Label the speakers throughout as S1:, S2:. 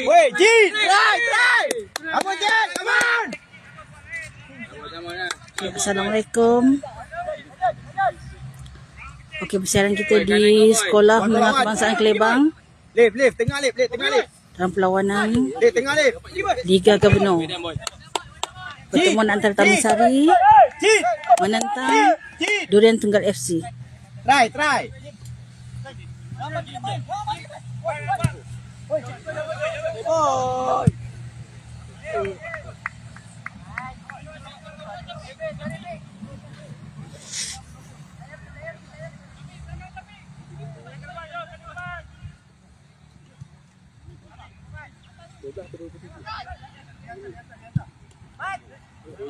S1: Wait, Jin! Try! Come on, Jin! Come on!
S2: Assalamualaikum. Okey, persiaran kita di Sekolah Menengah Kebangsaan Kelebang.
S1: Lift, tengah lift.
S2: Dalam perlawanan
S1: Tengah lift.
S2: Liga Gubernur. Pertemuan antara Taman Sari menentang Durian Tunggal FC.
S1: Try. Oh.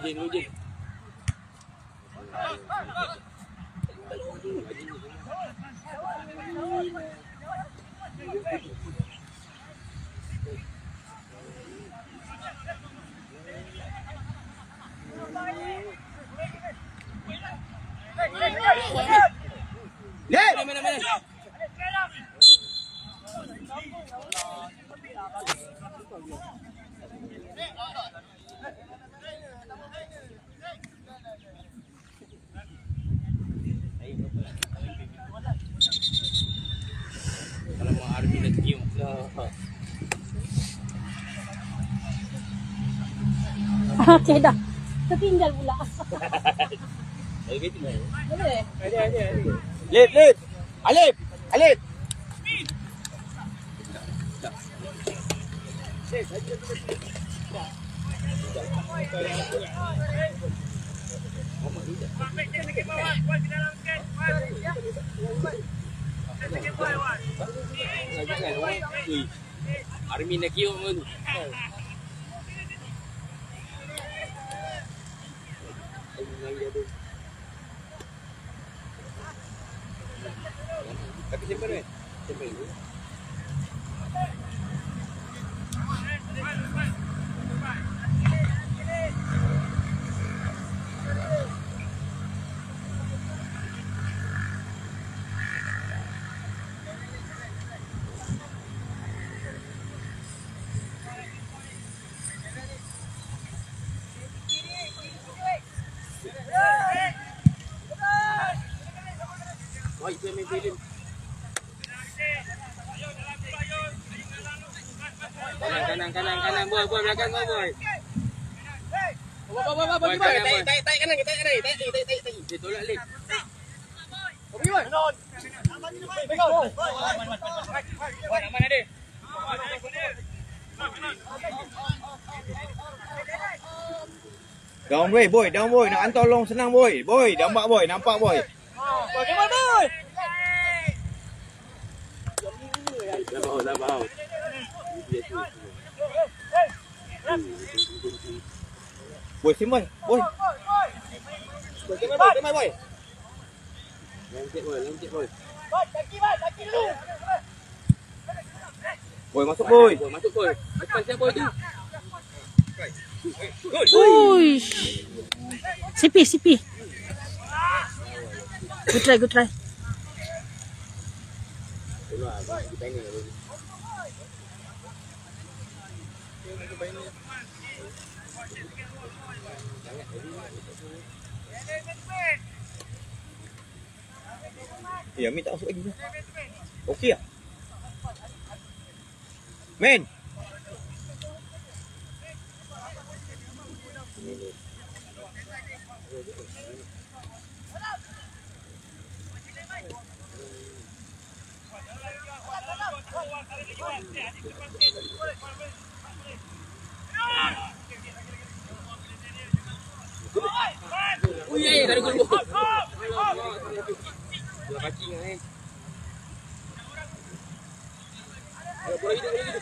S3: Ujin. Kalau mau army nak cium lah.
S2: Okey dah. Tertinggal pula.
S3: Okey tu.
S2: Boleh?
S3: Ada.
S1: Lift. Alif.
S3: Army nak cium pun. Tapi simpan kan? Simpan dulu. Oh, itu main film. Kanan, boy, belakang boy. Boy, tarik kanan. Dia tolak lip. Pergi boy. Boy, nak mana dia?
S1: Down boy. Nak hantar long senang boy. Boy, nampak boy.
S3: Bagaimana boy? Dah bau.
S1: Boy, simpan. Boy.
S3: Kemai boy. Lengket boy. Kaki dulu.
S1: Boy, masuk boy.
S3: Depan siapa boy tu?
S2: Uish. CP. Good try.
S1: Ya, Amin tak masuk lagi. Okey tak? Men.
S3: Dah gol. Bola kaki kan. Bola hidup.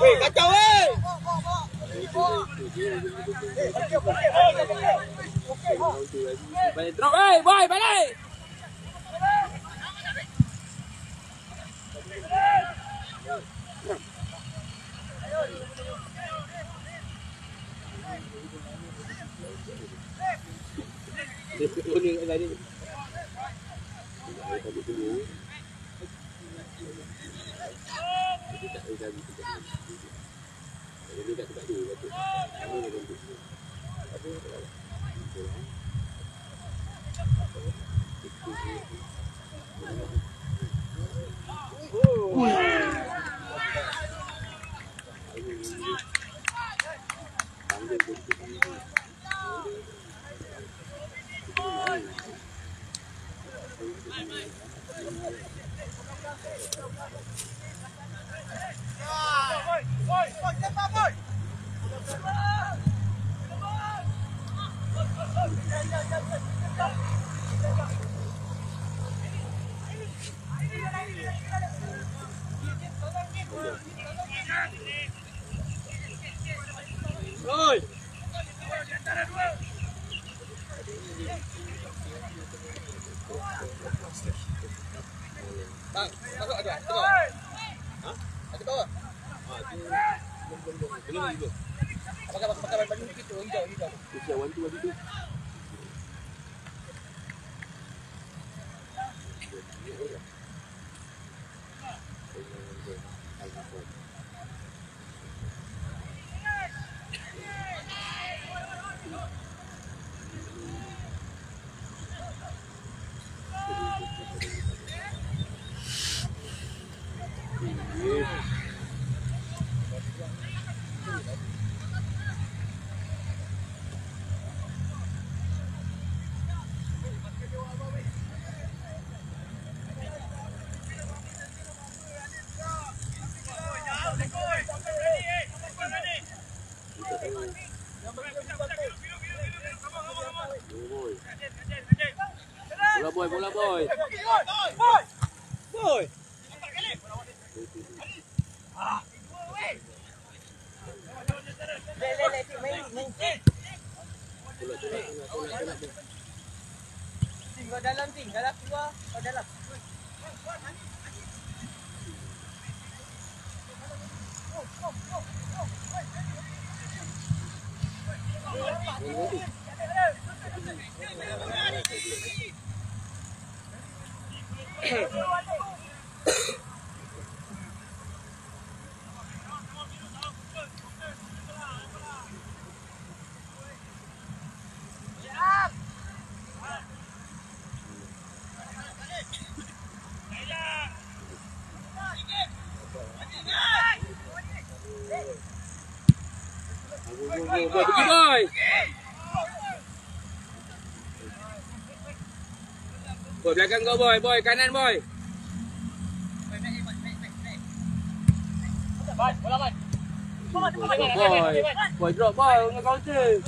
S1: Weh, kacau weh.
S3: Balik drop, boy, balik. Bola boy.
S1: Boy. Tinggal dalam, keluar, dalam.
S3: Boy, pergi boy. Boy, belakang kau boy, kanan boy. Boy drop boy, dengan counter.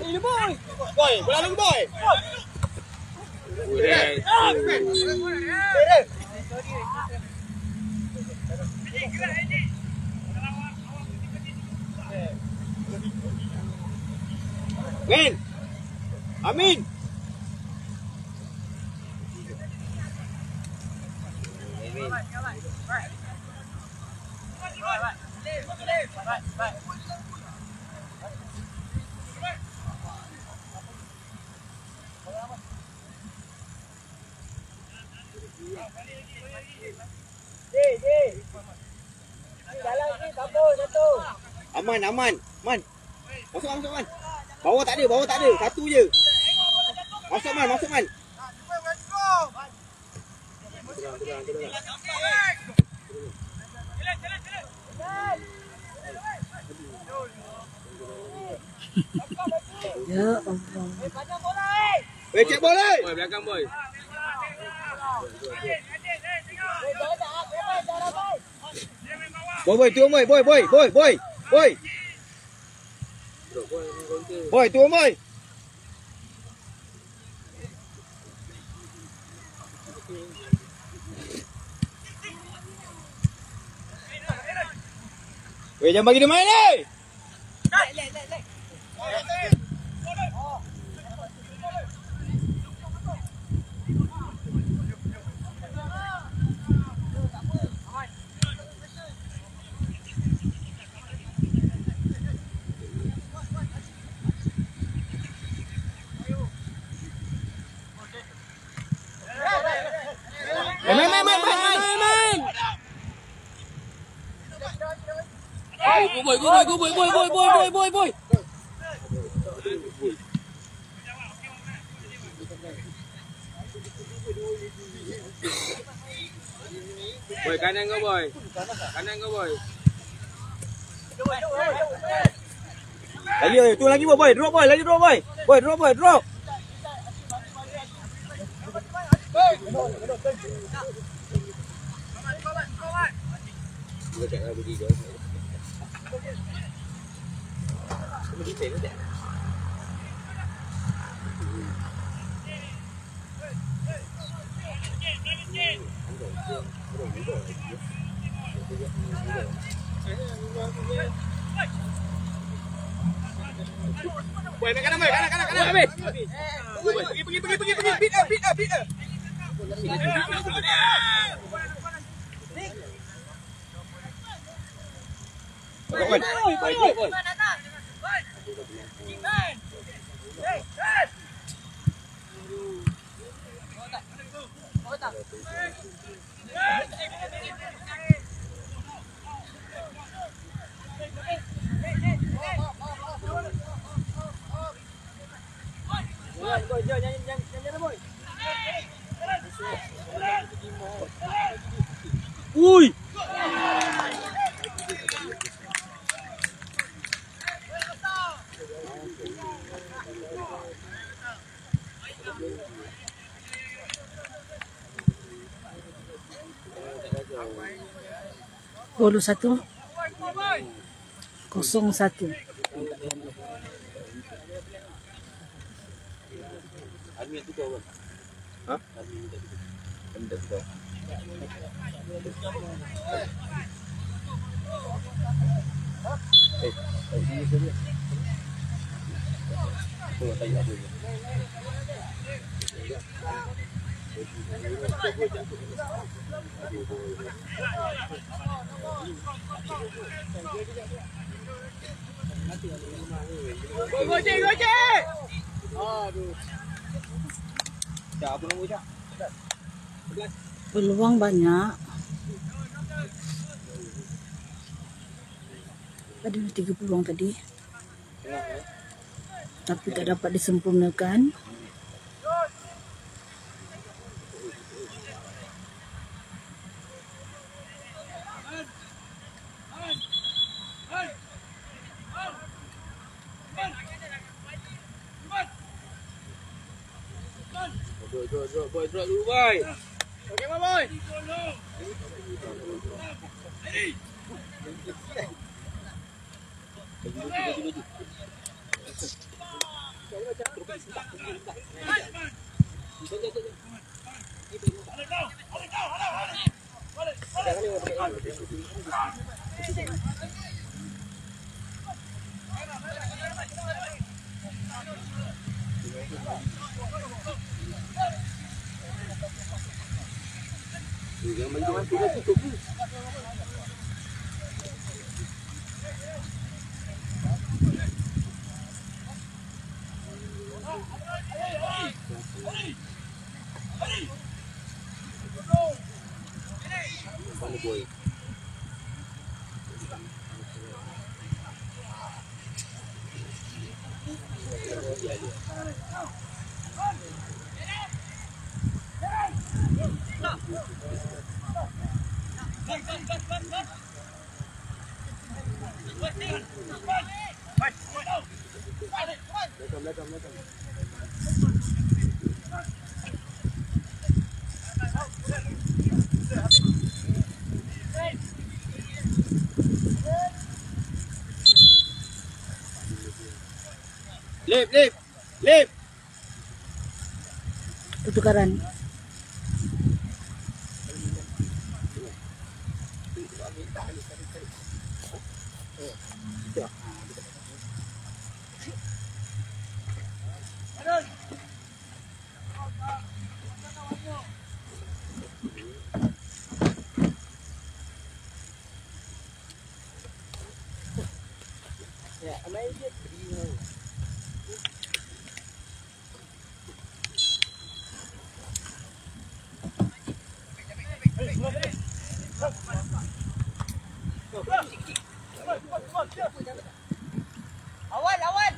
S1: Ini boy. Boy, bola lagi boy. Min. Amin. Aman, aman. Man. Masuk, masuk, man. Bawah tak ada, bawah tak ada. Satu je. Masuk, man, masuk, man.
S2: Ya Allah.
S1: Weh, cek bola.
S3: Boy, belakang boy.
S1: Boy, boy, turun boy, boy, boy, boy, boy. Boy. Boy, turun boy. Weh, jangan bagi dia main ni. Main.
S3: Boy. Boy, kanan kau boy. Kanan kau boy.
S1: Lagi, tu lagi boy, drop boy, lagi drop boy. Boy, drop boy, drop. Boy, kanan boy, kanan. Habis. Pergi. Beat up. Boy. Ui.
S2: Gol 1-0.
S1: Hah? Gojek. Aduh. Apa nombor Cak?
S2: Peluang banyak. Ada 3 peluang tadi. Tapi tak dapat disempurnakan.
S3: Boy, drop dulu boy.
S1: Okey, boy. Go! boy. Lip.
S2: Tutukaran.
S1: Lawan.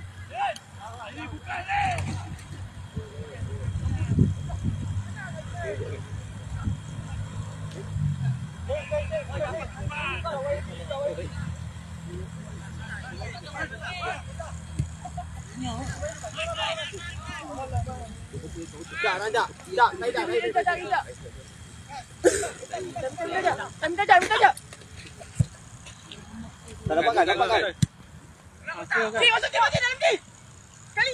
S1: Tak dapat kan? Masuk dalam ni. Kali.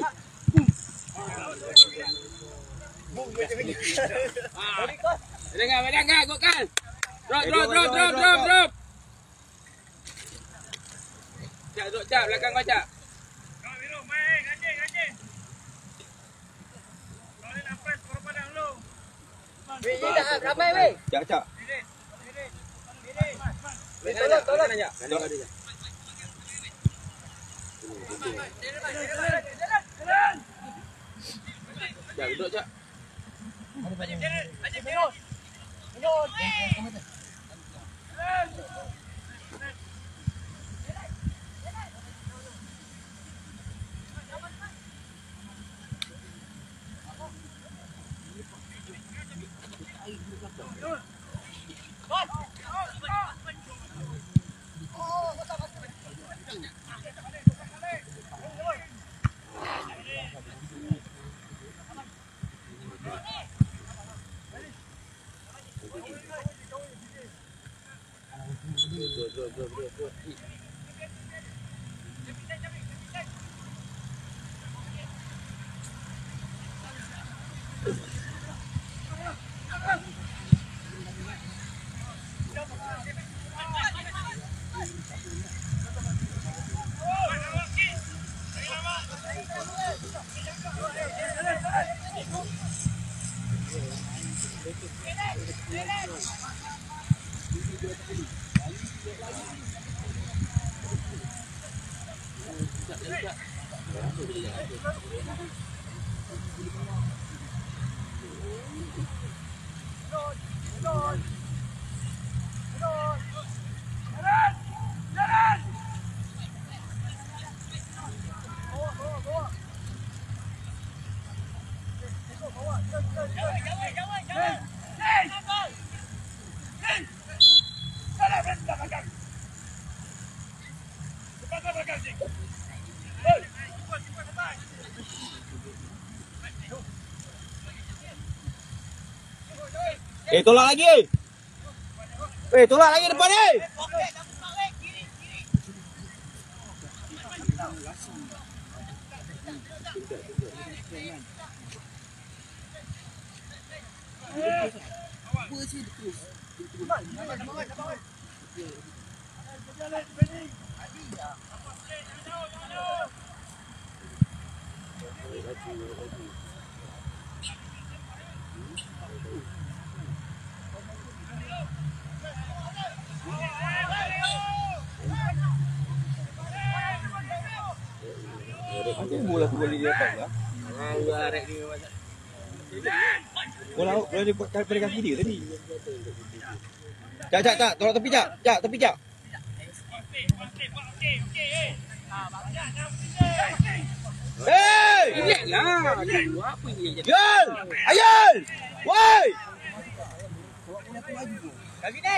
S1: Dengar, gokkan. Drop. Cak, belakang kau cak. Ramai weh. Cak. Tolong aja. Cak, duduk cak. Tolak lagi. Tolak lagi depan ni. Aku mula tu boleh dia tak ya? Arek ni macam Bola dia pada kaki dia tadi. Cak, tolak tepi Cak. Cak, tepi Cak. Hei!
S3: Relax lah. Apa ni?
S1: Ayul! Ayul! Woi! Kaki ni.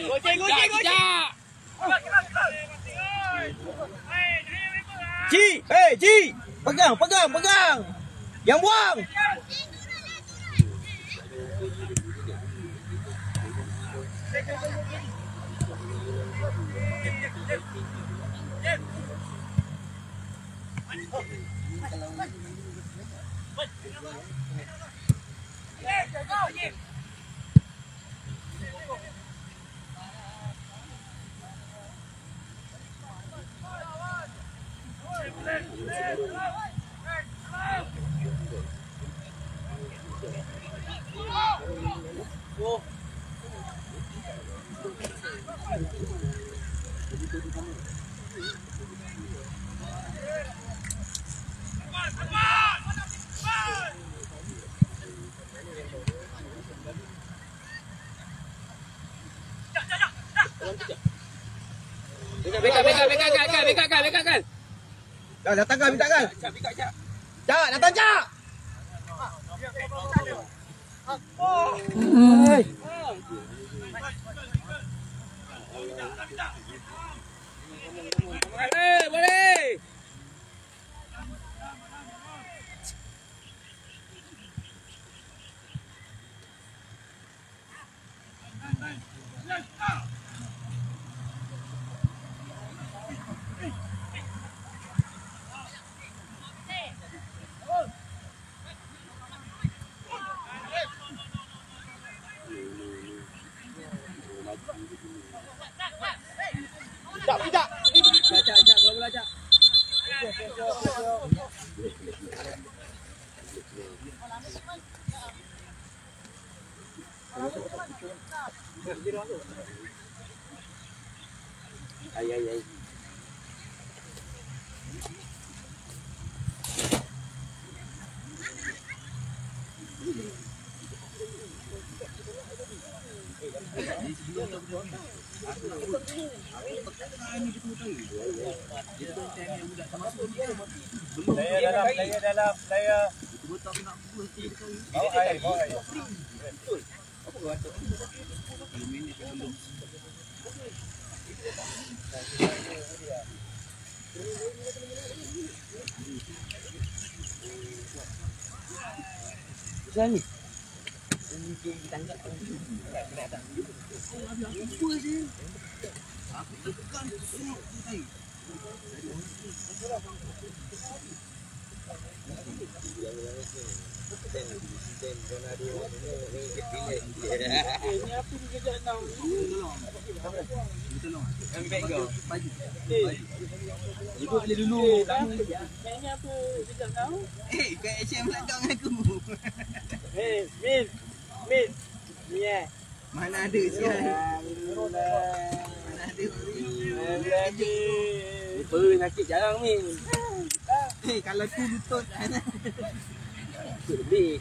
S3: Gocek.
S1: Ji, hey Ji. Pegang. Yang buang.
S3: Bekat.
S1: Datang kan, minta kan. Cak, datang Cak.
S3: Boleh.
S1: Cak.
S3: Bola bola Cak. Ai. Daya dalam. Bawa air. Sini. Ibu beli dulu. Kayaknya apa kejap kau?
S1: Kau action belakang aku.
S3: Min. Ni
S1: Mana ada sial.
S3: Sakit jarang Min.
S1: Kalau tu lutut.
S3: Lebih.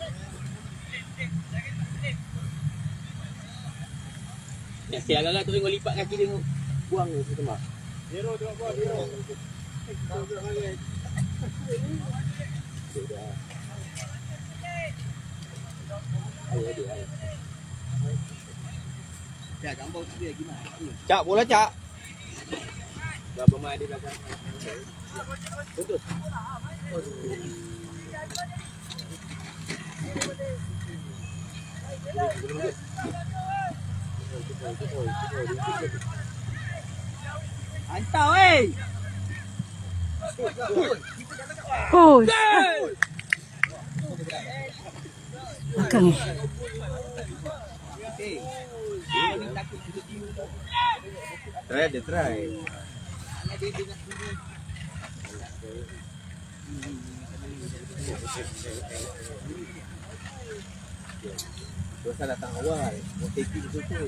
S3: Ya, sial lah tu tengok lipat kaki tengok. Buang ni setempat. Hero tengok buang hero.
S1: Cak, gambar dia gimana? Cak, bola Cak.
S3: Berapa mai di belakang? Betul.
S1: Hantar weh.
S2: Oh. Belakang ni.
S1: Try. Dosa datang awal. Mau taking betul.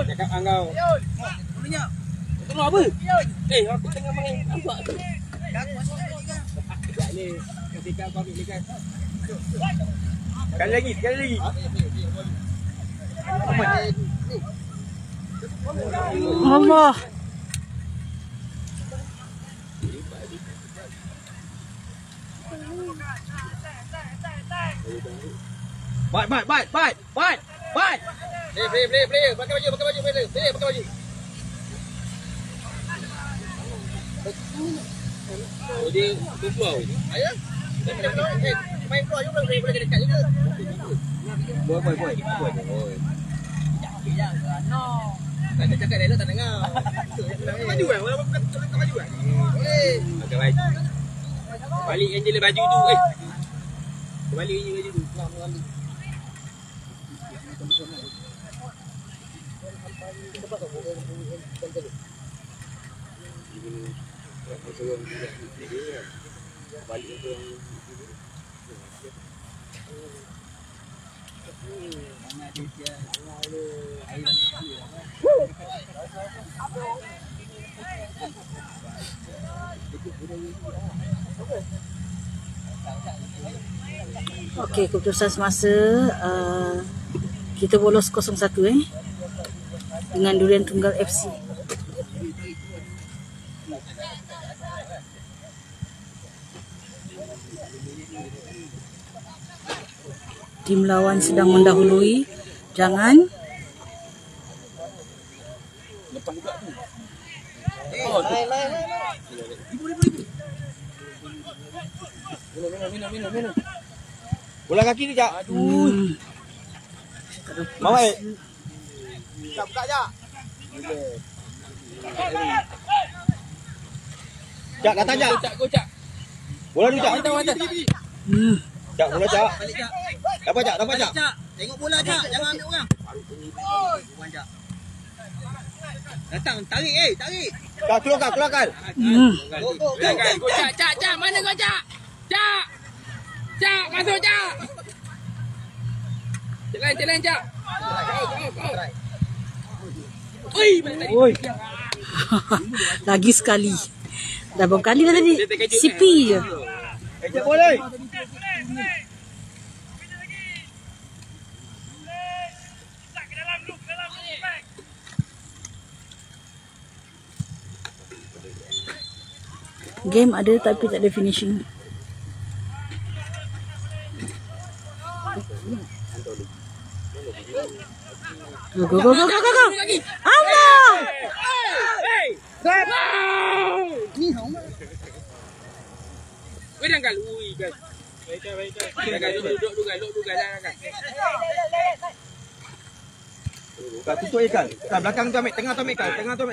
S1: Cakap engkau. Ayun. Tengok apa? Aku tengah main nampak tu. Tak ni. Ketika kau ambil kan. Sekali lagi.
S2: Allah.
S1: Bite. Play. Pakai baju. Play, pakai baju.
S3: Oh, dia keluar.
S1: Ayah. Main keluar juga boleh dekat juga. Boy. Tak ada cakap dialog tak dengar. Pakai baju kan? Walaupun pakai baju kan? Boleh.
S3: Pakai baju. Balik Angela baju tu. Balik je baju tu. Nak mengambil.
S2: Okey, keputusan semasa kita bolos 0-1 dengan Durian Tunggal FC. Tim lawan sedang mendahului. Jangan.
S1: Minum. Bola kaki ni, Jak. Aduh. Mau Jak, buka, Jak. Jak, datang, Jak.
S3: Kocak.
S1: Bola dulu, Jak. Jak, bola, Jak.
S4: Balik, Jak.
S1: Dapat, Jak.
S4: Tengok bola, Jak. Jangan ambil orang. Bukan, Jak. Datang, tarik.
S1: Jak, keluarkan.
S4: Go.
S3: Cak. Mana kau, Cak? Cak, masuk, Cak. Jalan, Cak. Oi, mana tadi?
S1: Oi.
S2: Lagi sekali. Dah berapa kali dah tadi? CP je.
S1: Jak, boleh.
S2: Game ada tapi tak ada finishing. Go. Allah!
S3: Wei dangkal. Ui, guys. Duduk, jangan.
S1: Kak, tutup Kak. Kak, belakang tu ambil, tengah tu ambil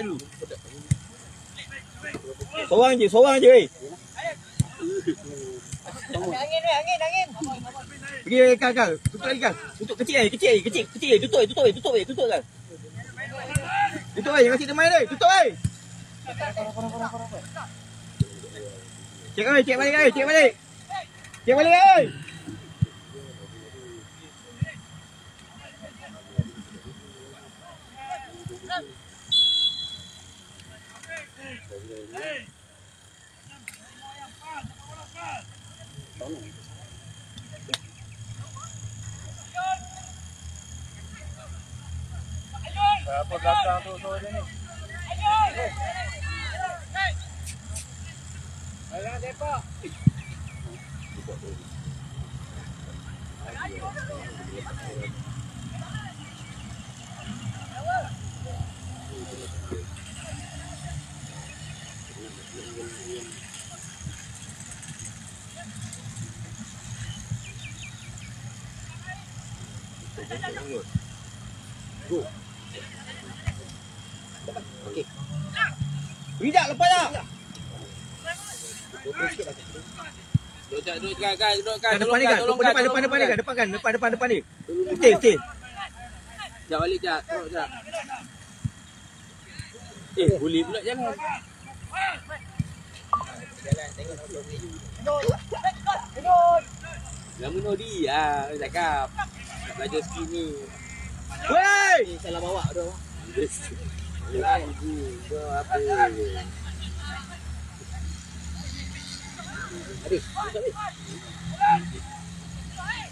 S1: dulu. Seorang je. Angin. Pergi Kak. Tutup lagi Kak. Tutup kecil. Tutup Kak. Tutup jangan kasi dia main dia. Tutup Cek balik. Apa belakang tu dia ni? Ayo depa.
S3: Okey.
S1: Tidak, lepas dah.
S3: Duduk kan.
S1: Depan ni kan. Depan ni. Betul.
S3: Sekejap balik sekejap. Teruk sekejap. Boleh pula jalan. Lama Nodi lah, cakap. Nak belajar skill ni.
S1: Wey!
S4: Salah bawa tu.
S3: Apa? Adik,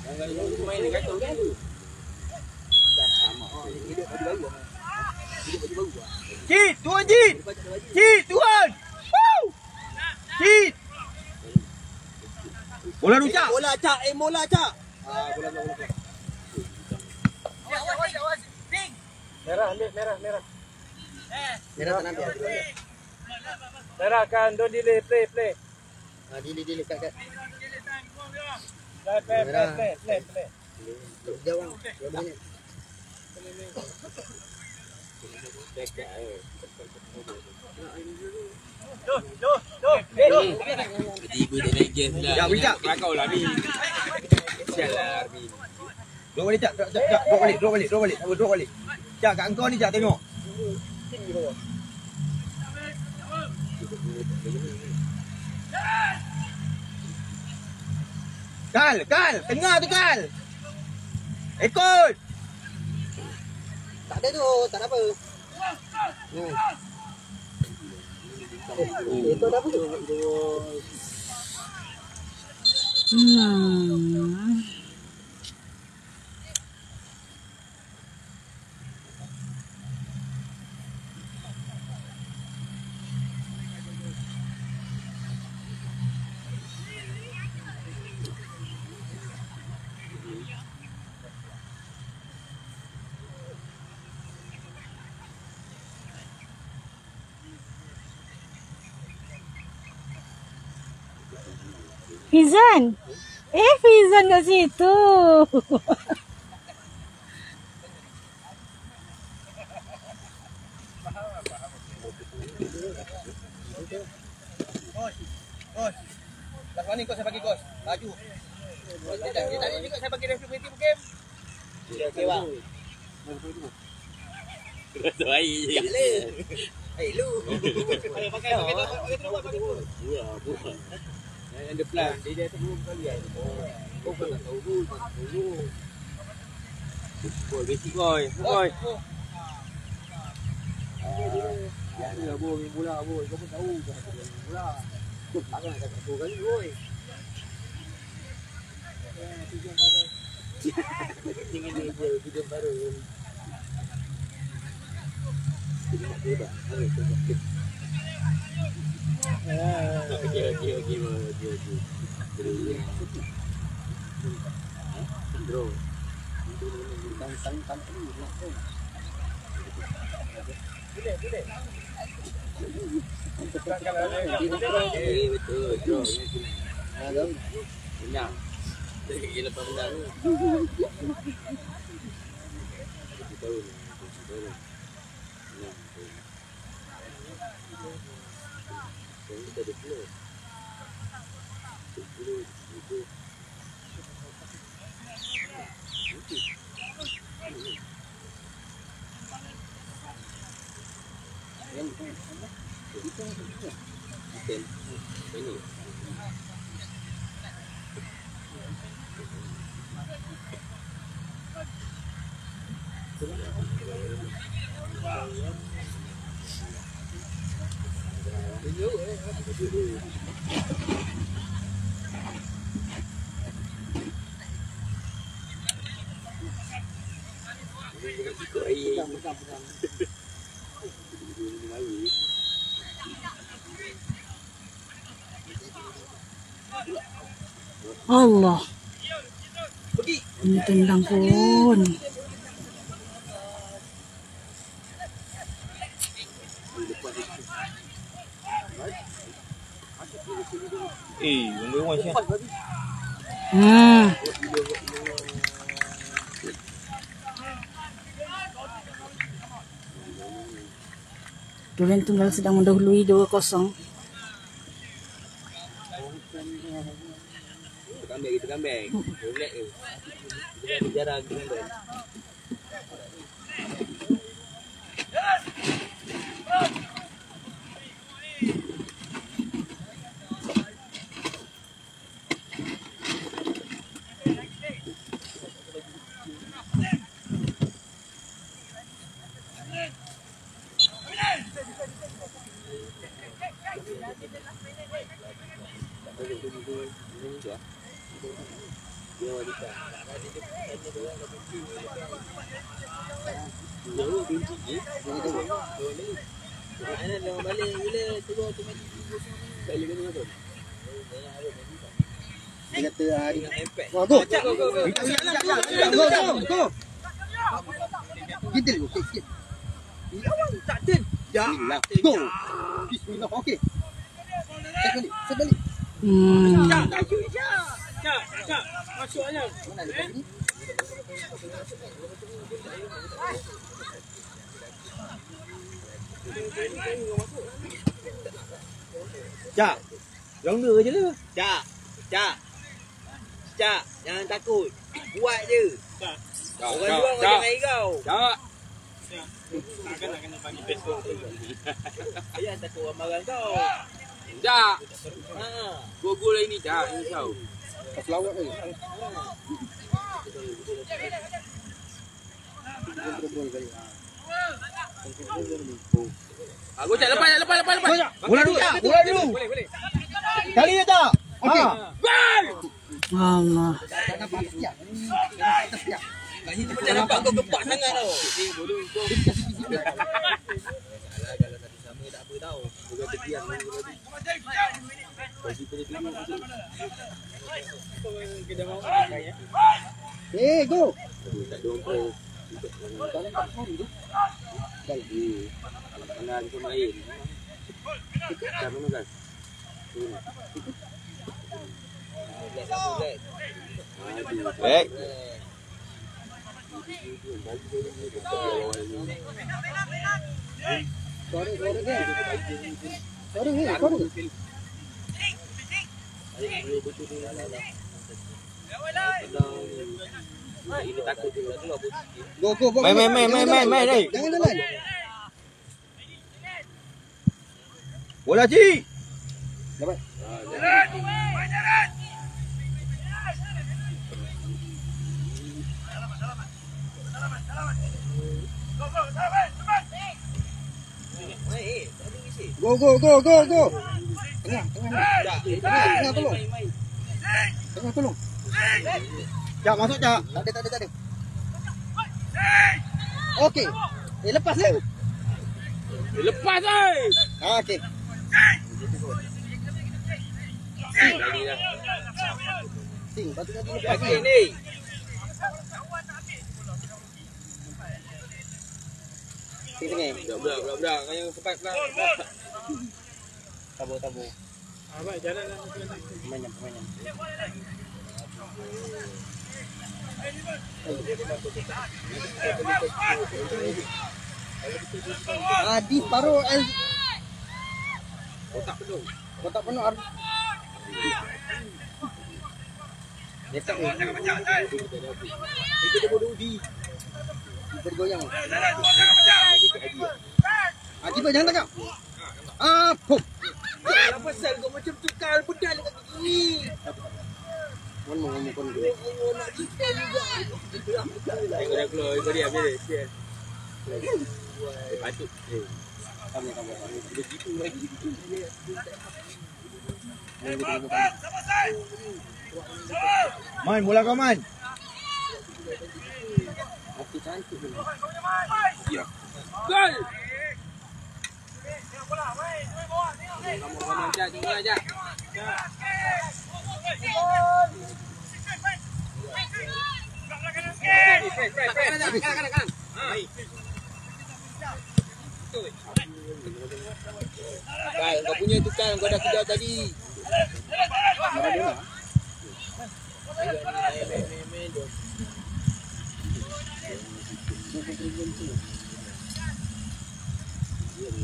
S3: jangan main dekat kau kan tu.
S1: Jit, turun Jit. Jit, turun. Woo! Jit. Bola runcak.
S4: Bola cak, bola cak.
S3: Bola.
S5: Merah, ambil merah.
S4: Merah tak nak ambil.
S5: Merah kan, don't delay, play.
S4: Delay kat.
S5: Play.
S4: Jauh. Jauh banyak.
S3: Tiba dia naik gas lah.
S1: Ya, bijak.
S3: Kau lah ni. Sial lah Armin.
S1: Dua balik, Cak. Dua balik. Cak, kat engkau ni, Cak, tengok. Kal. Tengah tu, Kal. Ikut.
S4: Tak ada tu, tak ada apa. Itu ada apa tu?
S2: Fizan. Fizan kat situ.
S1: Lepas ni kau saya bagi kos. Laju. Dia tadi juga saya bagi reflektif game.
S4: Okey bang.
S3: Rasa baik je.
S4: Lu.
S1: Pakai terus.
S3: Buat. Yang ada plan.
S4: Dia sebelum kali kan. Kau pun tak tahu dulu.
S3: Boy, basic boy.
S4: Ya, boy, main bola boy. Kau pun tahu kau nak main bola. Takkan nak cakap tu kali boy. Tinggal dia video baru.
S3: Okey.
S4: Bro. Tang ni.
S3: Betul. Benar. Dia lepas benda ni. Tahu. Kita ada flow.
S2: Allah. Ini tendang pun.
S1: Number one siap.
S2: Durian Tunggal sedang mendahului 2-0.
S3: Kita kambing. Relax ke. Dia jarang kita kambing.
S4: Dia kata hari wah go. Go. Kita dulu sikit. Tak ada. Ya. Go. Bismillah. Okey. Set balik.
S5: Cak. Masuk aja.
S4: Mana lepas ni?
S1: Cak. Longer je lah.
S3: Cak. Jangan takut. Buat je. Orang luar macam main kau.
S5: Cak. Takkan nak kena panggil besok.
S3: Jangan takut orang marah kau.
S5: Cak.
S3: Ha.
S5: Gol ini Cak. Risau.
S4: Pas lawak ni. Gol kali.
S5: Aku Cak lepas.
S1: Bola dulu.
S5: Boleh.
S1: Kali je tak? Okey.
S2: Allah.
S4: Tak nampak siap. Siap.
S3: Macam nampak kau kepak sangat tau. Kalau satu sama tak apa tau. Bukan terdiam.
S4: Go.
S3: Tak jumpa.
S4: Dalam tak sorry tu.
S3: Kalau kita main. Dah mana kan?
S1: Baik.
S4: Sorry ke?
S3: Ini takut juga tu apa?
S4: Go.
S1: Main ni.
S4: Jangan jalan.
S1: Bola Cik.
S4: Dapat. Go. Tengah tolong. Tengah tolong.
S1: Cak masuk Cak.
S4: Tak ada. Okey. Lepas dia.
S5: Lepas oi.
S4: Okey. Sing, patut lagi lepas
S3: Ni.
S4: Tengah.
S3: Budak. Yang cepat lah. Tabur.
S5: Abang jalan lah.
S4: Pemain. Di paruh L. Kotak penuh. Dia tak
S3: Itu dia bodoh di.
S4: bergoyang. Tiba jangan tangkap. Pop.
S3: Apa pasal kau macam tukar pedal dekat gini?
S4: Ngomong kon.
S3: Nak kita juga. Tengok dah keluar. Kau diam je. Patut.
S4: Kamu.
S3: Dia gitu lagi.
S1: Man, bola kau man.
S4: Hati cantik tu.
S3: Ya.
S5: Gol.
S3: Kamu Jack, tengok Jack. Kanan. Kau punya tu kan kau dah kejar tadi.
S4: Maradona. Kontrol.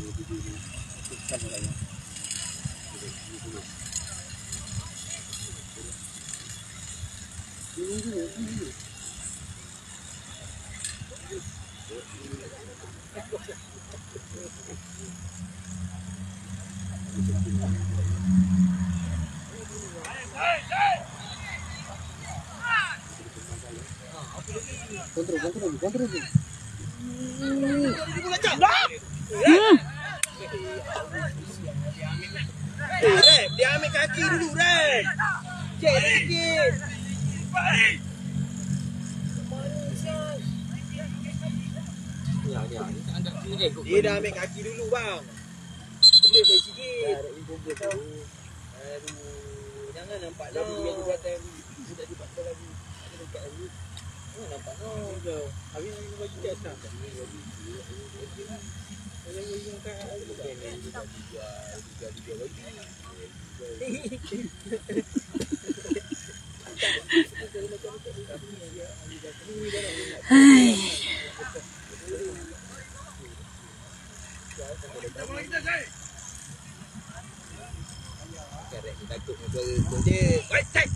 S1: Rep, dia ambil kaki dulu, Rep. Cek sikit. Dia dah ambil kaki dulu, bang. Boleh baik sikit. Aduh, jangan nampak dah. Budak dia patah lagi. Ada dekat lagi. Jangan nampak dah. Habis nak bagi dia asam.
S2: Hai.
S1: Takut dengan suara dia. Baik, baik.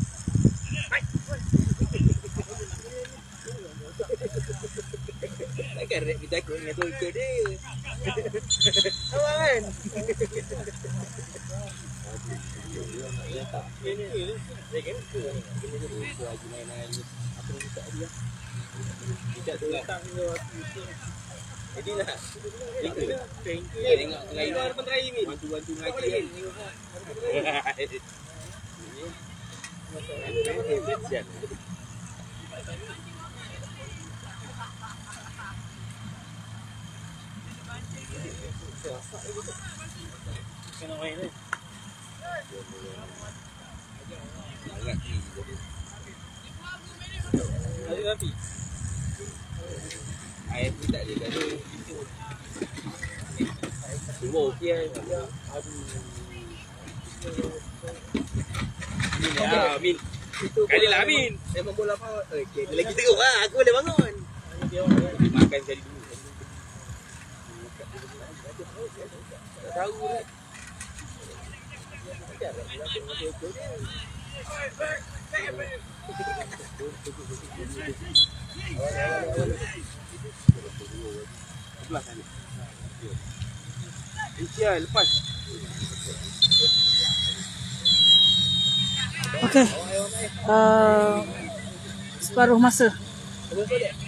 S1: Takkan rap dia takut dengan suara dia. Awak kan? Tidak datang ke jadilah. Tengok tengah ini depan terakhir ni. Bantu-bantu ngaji kan. Kena main ni. Tapi air pun tak ada kat tu. Semua okey kan. Aduh. Amin. Kali lah Amin. Memang bola power. Okey, lagi teruk lah. Aku boleh bangun. Makan sekali dulu. Tak tahu lah. Sebelah sana. Isya lepas.
S2: Okey. Separuh masa.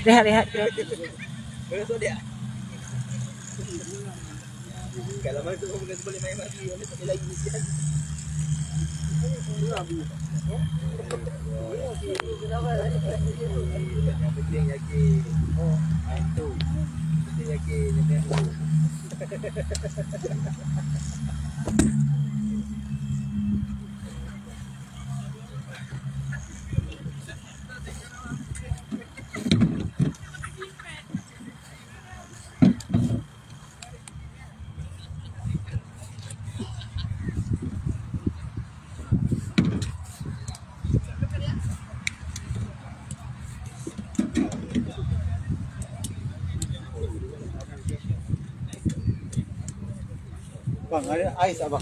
S2: Rehat.
S1: Berasa dia. Kalau masuk bukan boleh main lagi. Tak boleh lagi kan. Yang penting yakin. Itu. Penting yakin.
S4: Bang, ada ais abang.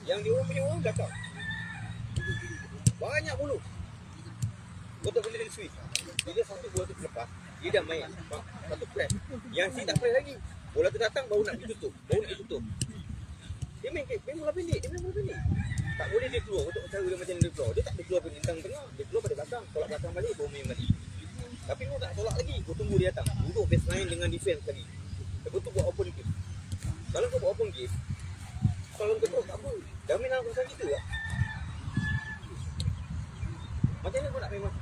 S4: Yang dia orang punya orang belakang. Banyak bulu. Kau tak boleh switch. Bila satu bola tu terlepas, dia dah main. Satu press. Yang si tak press lagi. Bola tu datang baru nak ditutup. Dia main bola pendek. Tak boleh dia keluar. Untuk cara dia macam dia keluar. Dia tak boleh keluar ke tengah. Dia keluar pada belakang. Tolak belakang balik, baru main balik. Tapi kau tak tolak lagi. Kau tunggu dia datang. Duduk baseline dengan defense lagi. Lepas tu buat open game. Kalau kau buat open game, kalau kau tak apa, dah main dalam kawasan kita lah. Macam mana kau nak main mati?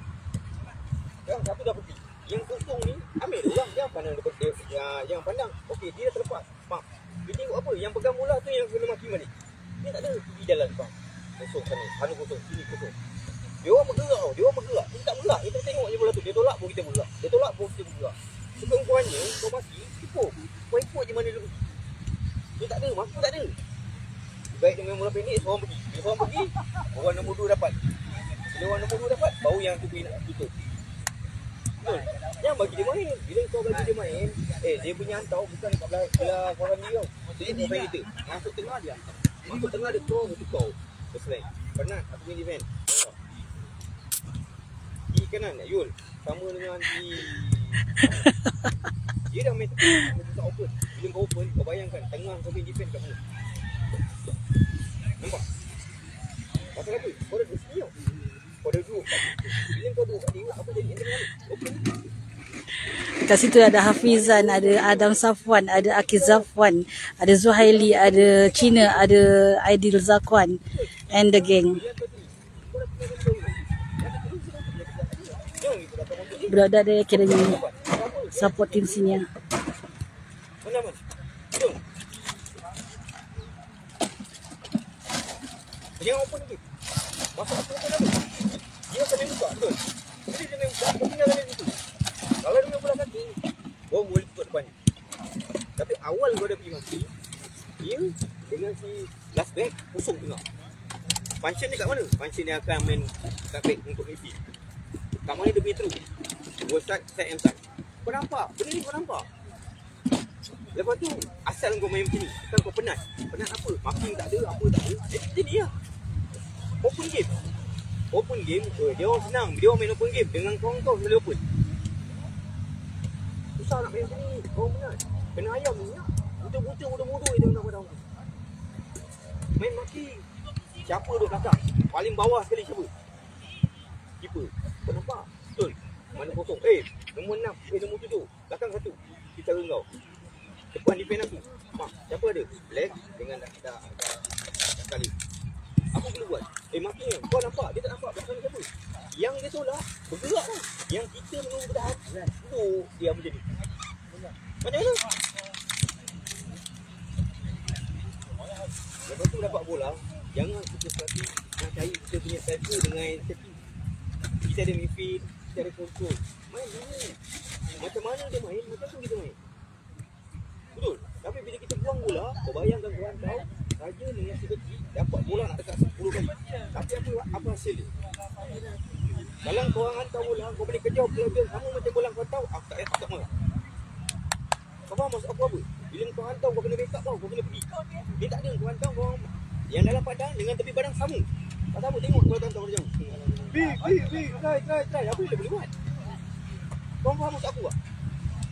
S4: Yang satu dah pergi. Yang kosong ni, ambil orang. Jangan pandang yang pandang. Okey, dia terlepas. Faham? Dia tengok apa? Yang pegang bola tu yang kena maki balik. Dia tak ada pergi jalan. Faham? Kosong sana. Sana kosong. Sini kosong. Dia orang bergerak tau. Dia orang bergerak. Kita tak bergerak. Kita tengok je bola tu. Dia tolak pun kita bergerak. Dia tolak pun kita bergerak. Sekurang-kurangnya, kau maki, ikut. Kau ikut je mana dia pergi. Dia tak ada. Maki tak ada. Baik dia main bola pendek, seorang pergi. Bila seorang pergi, orang nombor 2 dapat. Bila orang nombor 2 dapat, baru yang tu nak tutup. Betul? Jangan bagi dia main. Bila kau bagi dia main, dia punya hantar bukan kat belah korang ni tau. Dia defend kita. Masuk tengah dia. Masuk tengah dia throw ke kau. Berselang. Penat aku punya defend. Di kanan Yul. Sama dengan di dia dah main tepi. Dia tak open. Bila kau open, kau bayangkan tengah kau main defend kat mana. Nampak? Pasal apa? Kau dah sini tau. Kau dah duduk kat situ. Bila kau duduk kat dia, apa jadi? Open.
S2: Kat situ ada Hafizan, ada Adam Safwan, ada Akiz Zafwan, ada Zuhaili, ada Cina, ada Aidil Zakwan and the gang. Budak-budak dia kiranya support tim sini.
S4: Mana man? Jom. Jangan open lagi. Masuk aku open apa? Dia akan main buka, betul? Jadi dia main buka, kau tinggal dalam situ. Kalau dia main bola kaki, kau boleh tutup depan. Tapi awal kau dah pergi mati, dia dengan si last back kosong tengah. Function dia kat mana? Function dia akan main kat back untuk midfield. Kat mana dia punya through? Dua start and start. Kau nampak? Benda ni kau nampak? Lepas tu, asal kau main macam ni, kan kau penat. Penat apa? Marking tak ada, apa tak ada. Jadi lah. Open game. Open game, dia orang senang. Dia orang main open game. Dengan kau boleh open. Susah nak main macam ni. Kau penat. Kena ayam ni. Buta-buta, muda-muda dia nak pada orang. Main marking. Siapa duduk belakang? Paling bawah sekali siapa? Keeper. Kau nampak? Betul. Mana kosong? Nombor 6. Nombor 7. Belakang satu. Kita kau. Depan defend aku. Siapa ada? Black dengan dah kali. Apa perlu buat? Makin kau nampak? Dia tak nampak belakang siapa? Yang dia tolak, bergerak kan? Yang kita menunggu bertahan. Tu dia macam ni. Macam mana? Lepas tu dapat bola, jangan kita perhati nak cari kita punya center dengan tepi. Kita ada midfield, kita ada control. Main dulu. Macam mana dia main, macam tu kita main. Betul. Tapi bila kita buang bola, kau bayangkan korang tahu, Raja dengan si kecil dapat bola nak dekat 10 kali. Tapi apa hasil dia? Kalau korang hantar bola, kau boleh kejar player sama macam bola kau tahu, aku tak mahu. Kau faham maksud aku apa? Bila kau hantar, kau kena backup tau, kau kena pergi. Dia tak ada, kau hantar korang yang dalam padang dengan tepi padang sama. Tak tahu, tengok kau hantar pada jauh. Big, try. Apa dia boleh buat? Kau faham maksud aku tak?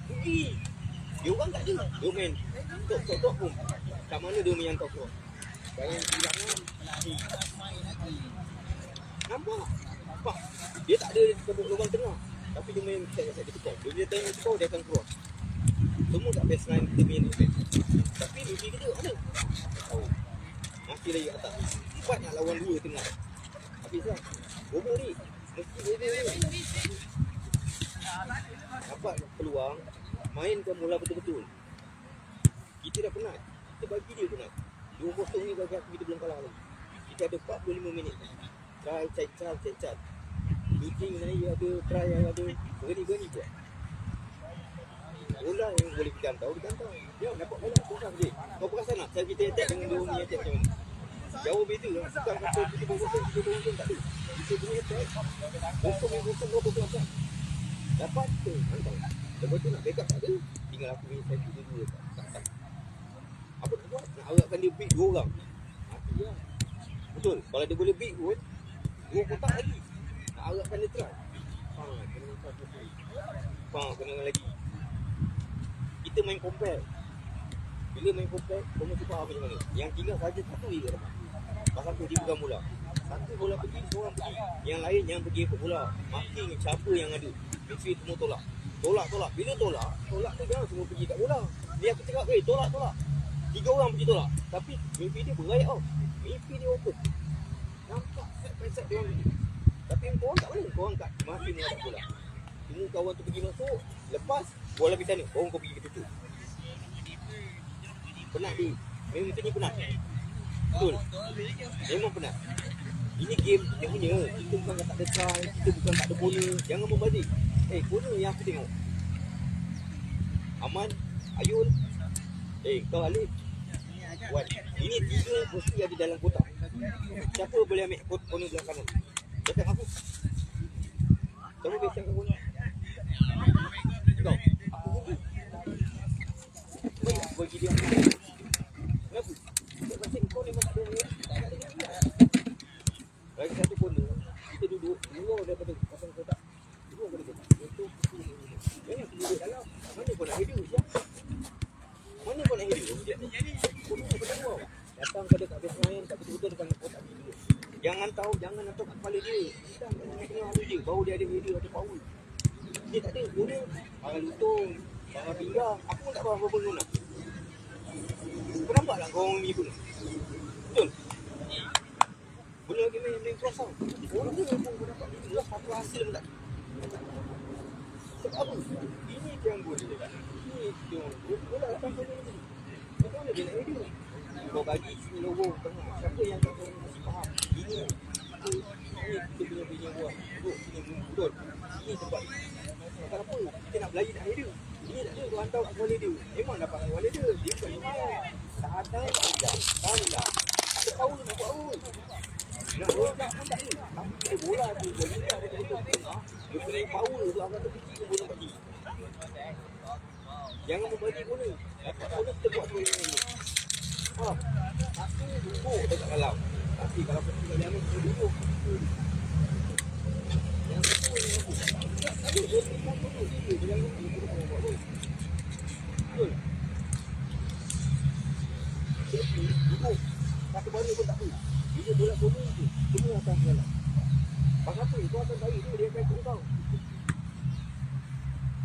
S4: Pergi. Dia orang tak ada. Dia main tok pun. Kat mana dia main hantar keluar? Jangan bilangan. Nampak? Dia tak ada kebuk lubang tengah. Tapi dia main dia ketuk. Dia tengok kau, dia akan keluar. Semua tak baseline kita main defense. Tapi mimpi kita mana? Oh. Masih lagi kat atas. Cepat nak lawan 2 tengah. Habis lah. Bobok ni. Mesti bobok ni. Dapat peluang. Mainkan bola betul-betul. Kita dah penat. Kita bagi dia penat. 2-0 ni bagi aku kita belum kalah lagi. Kita ada 45 minit. Try. Shooting ni ada, try ada. Berani buat. Bola yang boleh kita hantar, dia dapat bola susah je. Kau perasan tak? Cara kita attack dengan dia punya attack macam mana? Jauh beza lah. Bukan kata kita berkosong tak ada. Kita punya attack. Kosong berapa perasan. Dapat tu hantar. Lepas tu nak backup tak ada. Tinggal aku punya satu dua tak. Apa nak buat? Nak harapkan dia beat 2 orang. Mati lah. Betul. Kalau dia boleh beat pun 2 kotak lagi. Nak harapkan dia try. Kena lagi. Kita main compare. Bila main compare, kau mesti faham macam mana. Yang tinggal saja satu je dapat. Pasal tu dia pegang bola. Satu bola pergi, seorang pergi. Yang lain yang pergi ikut bola. Marking siapa yang ada. Midfield semua tolak. Tolak. Bila tolak tu jangan semua pergi kat bola. Dia aku cakap, tolak. 3 orang pergi tolak. Tapi midfield dia berayak tau. Midfield dia open. Nampak set dia orang pergi. Tapi korang kat mana? Korang kat marking yang tak bola. Semua kawan tu pergi masuk. Lepas, bola pergi sana. Korang kau pergi ke tutup. Penat dia. Memang macam ni penat. Betul. Memang penat. Ini game kita punya. Kita bukan tak ada try. Kita bukan tak ada bola. Jangan berbalik. Bola yang aku tengok. Aman, Ayul. Kau Alif. Wan. Ini 3 mesti ada dalam kotak. Siapa boleh ambil corner belah kanan? Dekat aku. Siapa biasa aku punya? Kau. Aku pergi. Aku bagi dia. Kenapa? Sebab pasal kau memang tak ada. Lagi satu corner. Kita duduk luar daripada kawasan kotak. Luar daripada kotak. Itu. Jangan duduk dalam. Mana kau nak header? Mana kau nak header? Corner daripada luar. Datang pada kat baseline, kat betul-betul depan kotak dia. Jangan hantar kat kepala dia. Kita tengah ada je. Baru dia ada header, ada power. Dia tak ada. Dia barang lutong, barang pinggang. Aku pun tak faham apa pun nak. Kau nampak tak kau orang ni pun? Betul? Benda lagi main cross tau. Orang dia pun kau dapat dia satu hasil pun tak. Sebab apa? Ini yang gol dia. Ini yang gol. Bola datang ke ni. Kau mana dia nak header? Kau bagi sini logo tengah. Siapa yang kau masih faham? Ini kita punya buat. Betul. Ini sebab kenapa kita nak berlari nak header. Ini tak ada kau hantar kat bola dia. Memang dapat kat bola dia. Dia bukan main. Tak ada tak. Tahu tak? Ada tahu nak buat apa. Nak rojak pun tak ada. Tapi kita bola tu bola dia betul-betul tengah. Dia punya power tu akan terpergi ke bola bagi. Jangan berbagi bola. Dapat bola kita buat bola ni. Aku duduk dekat dalam. Tapi kalau pergi kat dalam, aku duduk. Yang betul ni aku. Ada bola kita duduk. Dia jangan duduk buat bola. Betul. Jadi, duduk. Satu bola pun tak apa. Bila bola bola tu, semua akan jalan. Pasal apa? Kau akan tarik dia akan ikut kau.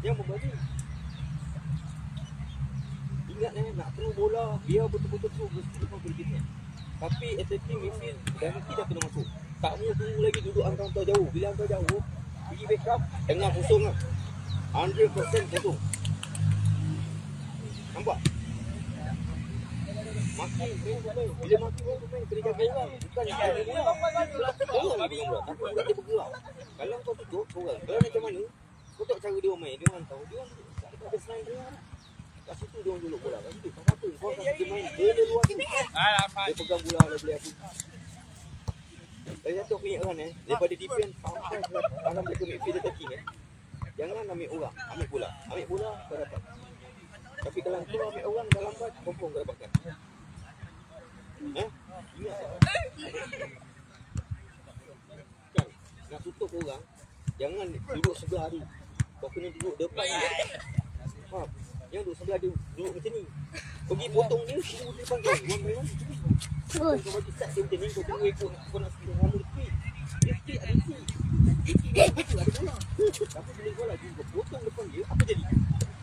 S4: Yang membagi. Ingat nak throw bola, biar betul-betul throw depan kita. Tapi attacking midfield dan mesti dah kena masuk. Tak mau tunggu lagi duduk hantar jauh. Bila hantar jauh, pergi backup, tengah kosong lah. 100% kosong. Nampak? Maki, bila maki orang main, kena jaga orang. Bukan yang kena bola. Orang ni pegang bola, tapi bukan dia bergerak. Kalau kau tutup, korang. Kalau macam mana, kau tak cara dia main, dia orang tahu. Dia orang tak ada baseline dia. Kat situ dia orang duduk bola. Kat situ, tak apa. Kau akan pergi main, dia luar tu. Dia pegang bola, dia boleh aku. Dari satu aku ingat kan, daripada defense sampai dalam mereka midfield attacking, jangan ambil orang, ambil bola. Ambil bola, kau dapat. Tapi kalau kau ambil orang dalam lambat, confirm kau dapatkan. Ingat tak? Kan, nak tutup orang, jangan duduk sebelah dia. Kau kena duduk depan dia. Faham? Yang duduk sebelah dia, duduk macam ni. Kau pergi potong dia, tunggu depan kau. Kau bagi start dia macam ni, kau tunggu ikut. Kau nak speed lama speed. Dia speed ada speed. Betul ada bola. Tapi bila kau lagi, kau potong depan dia, apa jadi?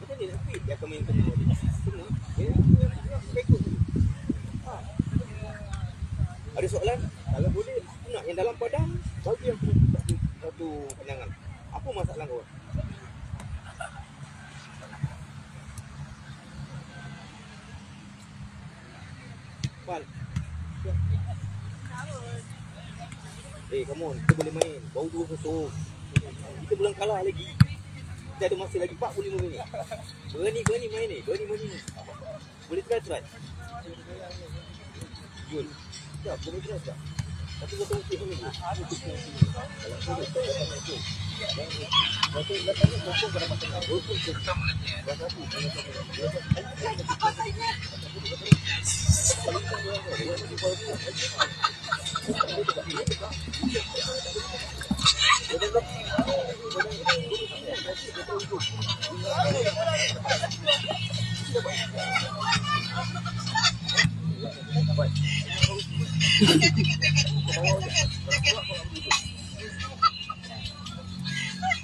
S4: Macam dia nak speed, dia akan main tengah dia. Tengah, dia nak ikut. Ada soalan? Kalau boleh, aku nak yang dalam padang, bagi aku satu pandangan. Apa masalah kau? Fal. Come on, kita boleh main. Baru 2-0. Kita belum kalah lagi. Kita ada masa lagi 45 minit. Berani main ni. Boleh try. Jul. Tak, boleh try tak? Tapi kau tengok sikit ni. Kalau kau tak masuk. Lepas tu kau dapat tengah. Berapa?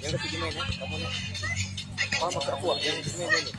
S4: Yang ketiga main kamu nak. Kau masak kuah yang ketiga main ni.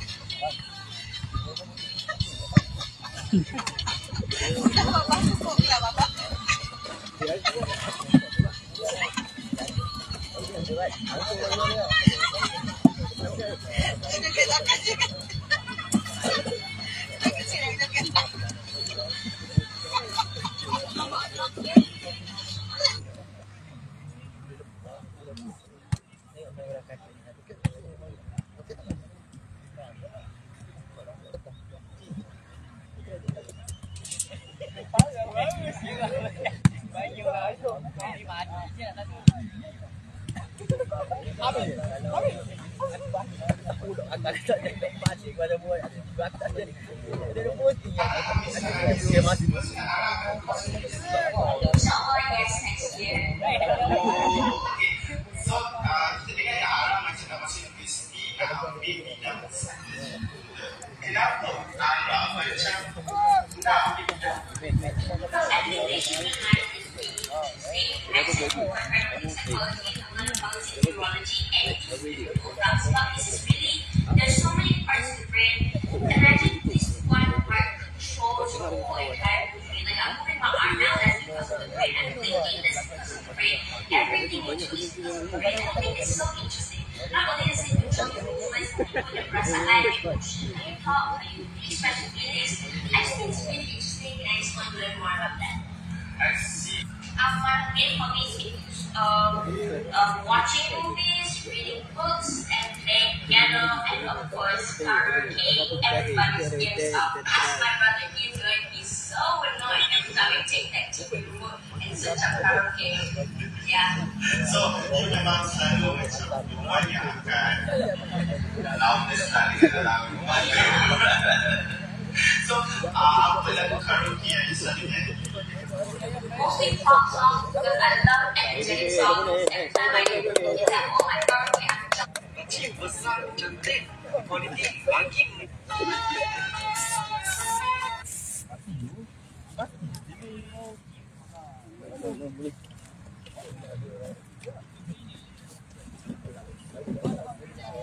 S6: There's so many parts of the brain, and I think this one part controls your whole entire movie. Like I'm moving my arm now, that's because of the brain. I'm thinking this because of the brain. Everything you do is because of the brain. I think it's so interesting. Not only does it control your movements, when you press a line, when you talk, when you express your feelings. I just think it's really interesting, and I just want to learn more about that. My main hobbies include watching movies, reading books, and playing piano, and of course karaoke. Everybody's gives up. Ask my brother, he's so annoying every time I take that chicken food and search up karaoke. Yeah.
S7: So, you memang selalu macam mewanyakan loudness sekali ke dalam rumah. So, apa lagu karaoke yang you selalu nyanyi?
S6: Mostly pop songs because I love energetic songs, and when I it's at home I karaoke after.
S4: Kecil besar cantik politik bagi.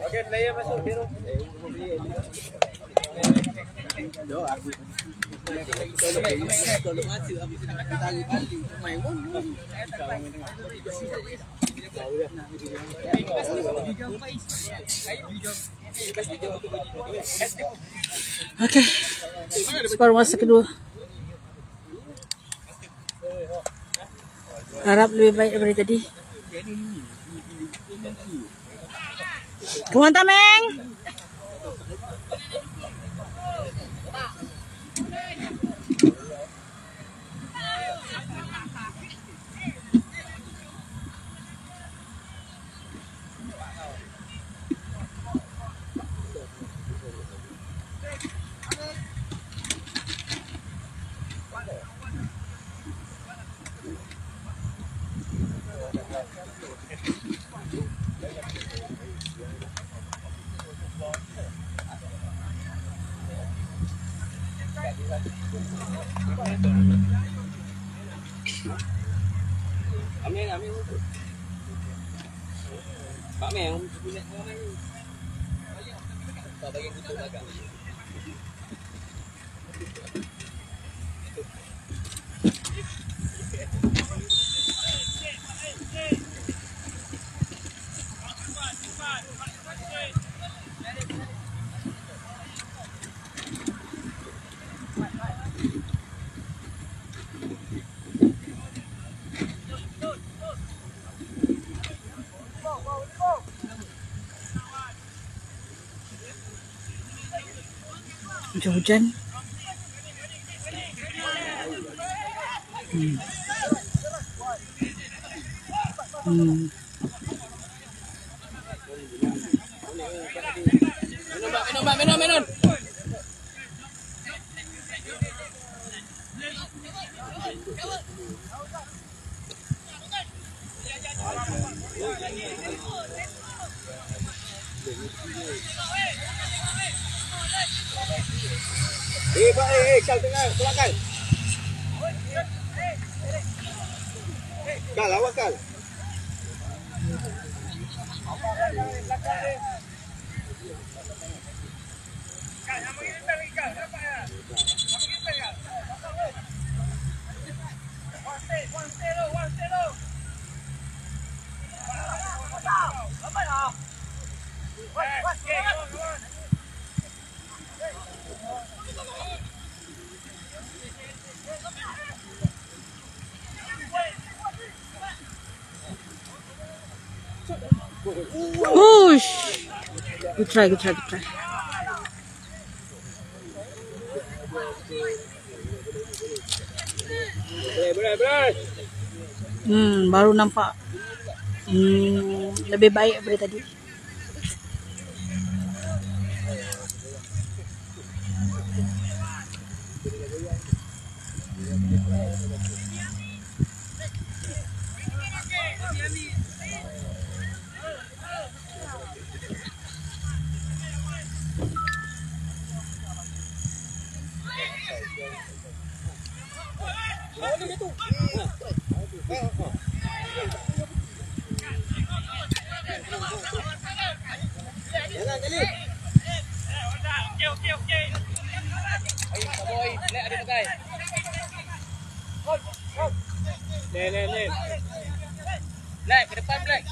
S5: Okey, player masuk hero.
S2: Okay. Separuh masa kedua. Harap lebih baik daripada tadi. Come on, Tameng.
S3: Amin. Pak Mel, punya orang ni. Tak bagi tutup agak.
S2: Hujan-hujan.
S3: Minum.
S4: Kal tengah, silakan. Kal, awak Kal.
S2: Push. Good try, good try, good try.
S5: Berai.
S2: Baru nampak. Lebih baik daripada tadi.
S4: Jangan kali.
S5: Nen.
S3: Black, ke depan Black.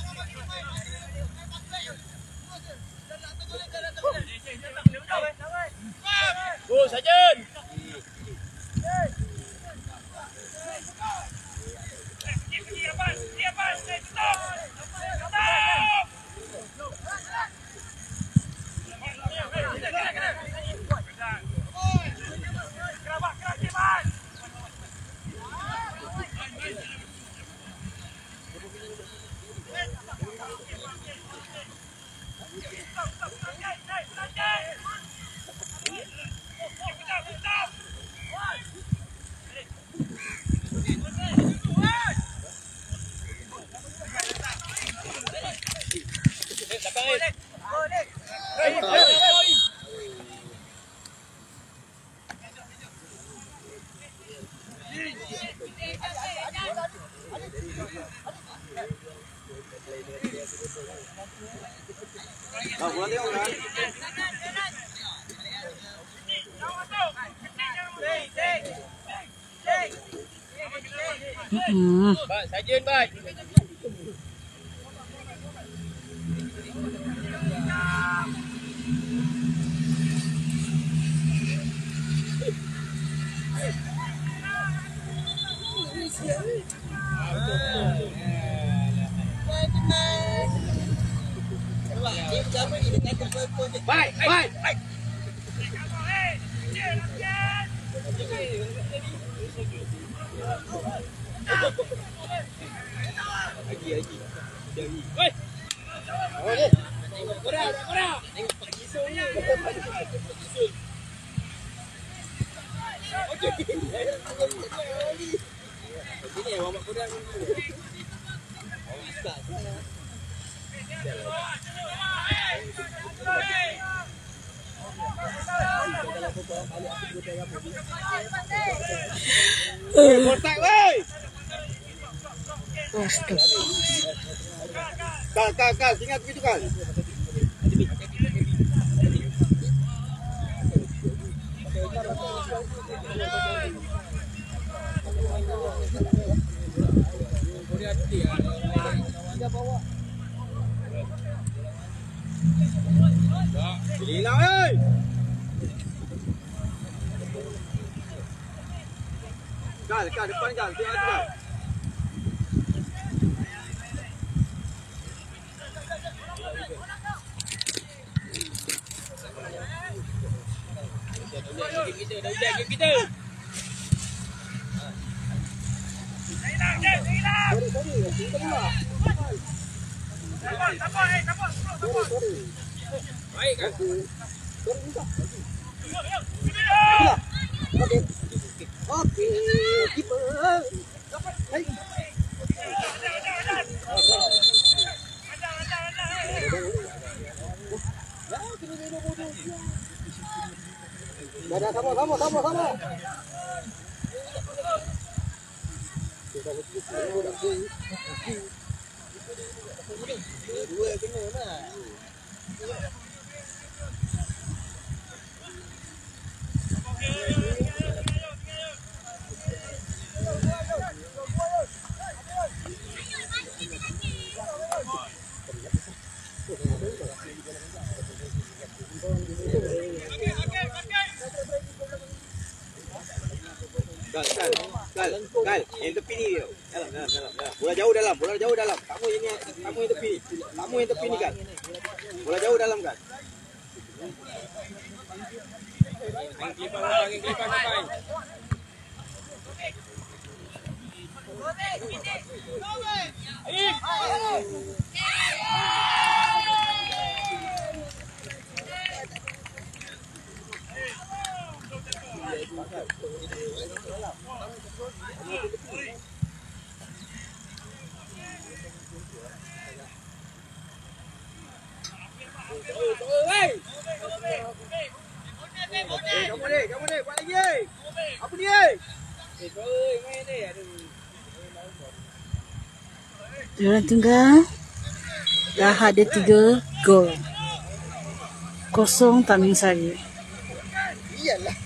S5: Go Sarjan.
S4: Buat tengok kan.
S3: Bat, Sarjan bat.
S4: Baik. Lagi.
S3: Oi.
S4: Korang. Ini yang mamak korang. Kontak weh. Kal, ingat begitu Kal. Gila weh. Kal, depan Kal, tengok Kal.
S3: Kita.
S4: Baik kan? Okey, keeper. Dapat. Dah, sama.
S1: Dua kena lah.
S4: Kal, yang tepi ni dia. Dalam. Bola jauh dalam. Kamu yang tepi. Kamu yang tepi ni kan. Bola jauh dalam kan.
S3: Angin kelipar sampai.
S4: Kamu ni, buat lagi. Apa ni? Main ni.
S2: Diorang tunggal. Dah ada 3 gol. 0 Tamim Sari.
S1: Iyalah.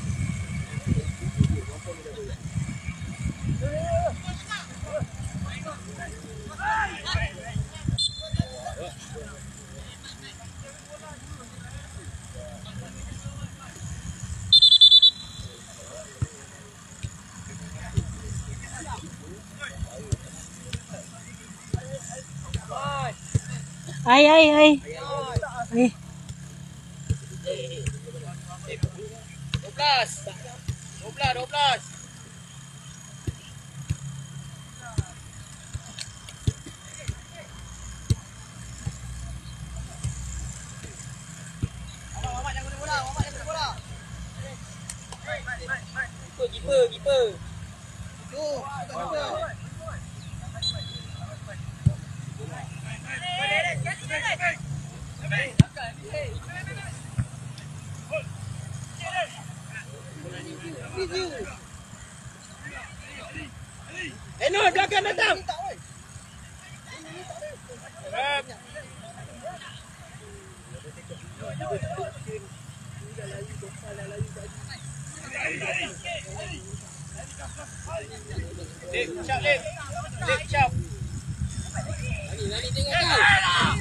S2: Ai. Ai.
S3: 12.
S1: Keeper.
S3: Noh, belakang datang. Lep, cap. Lari tengok kau.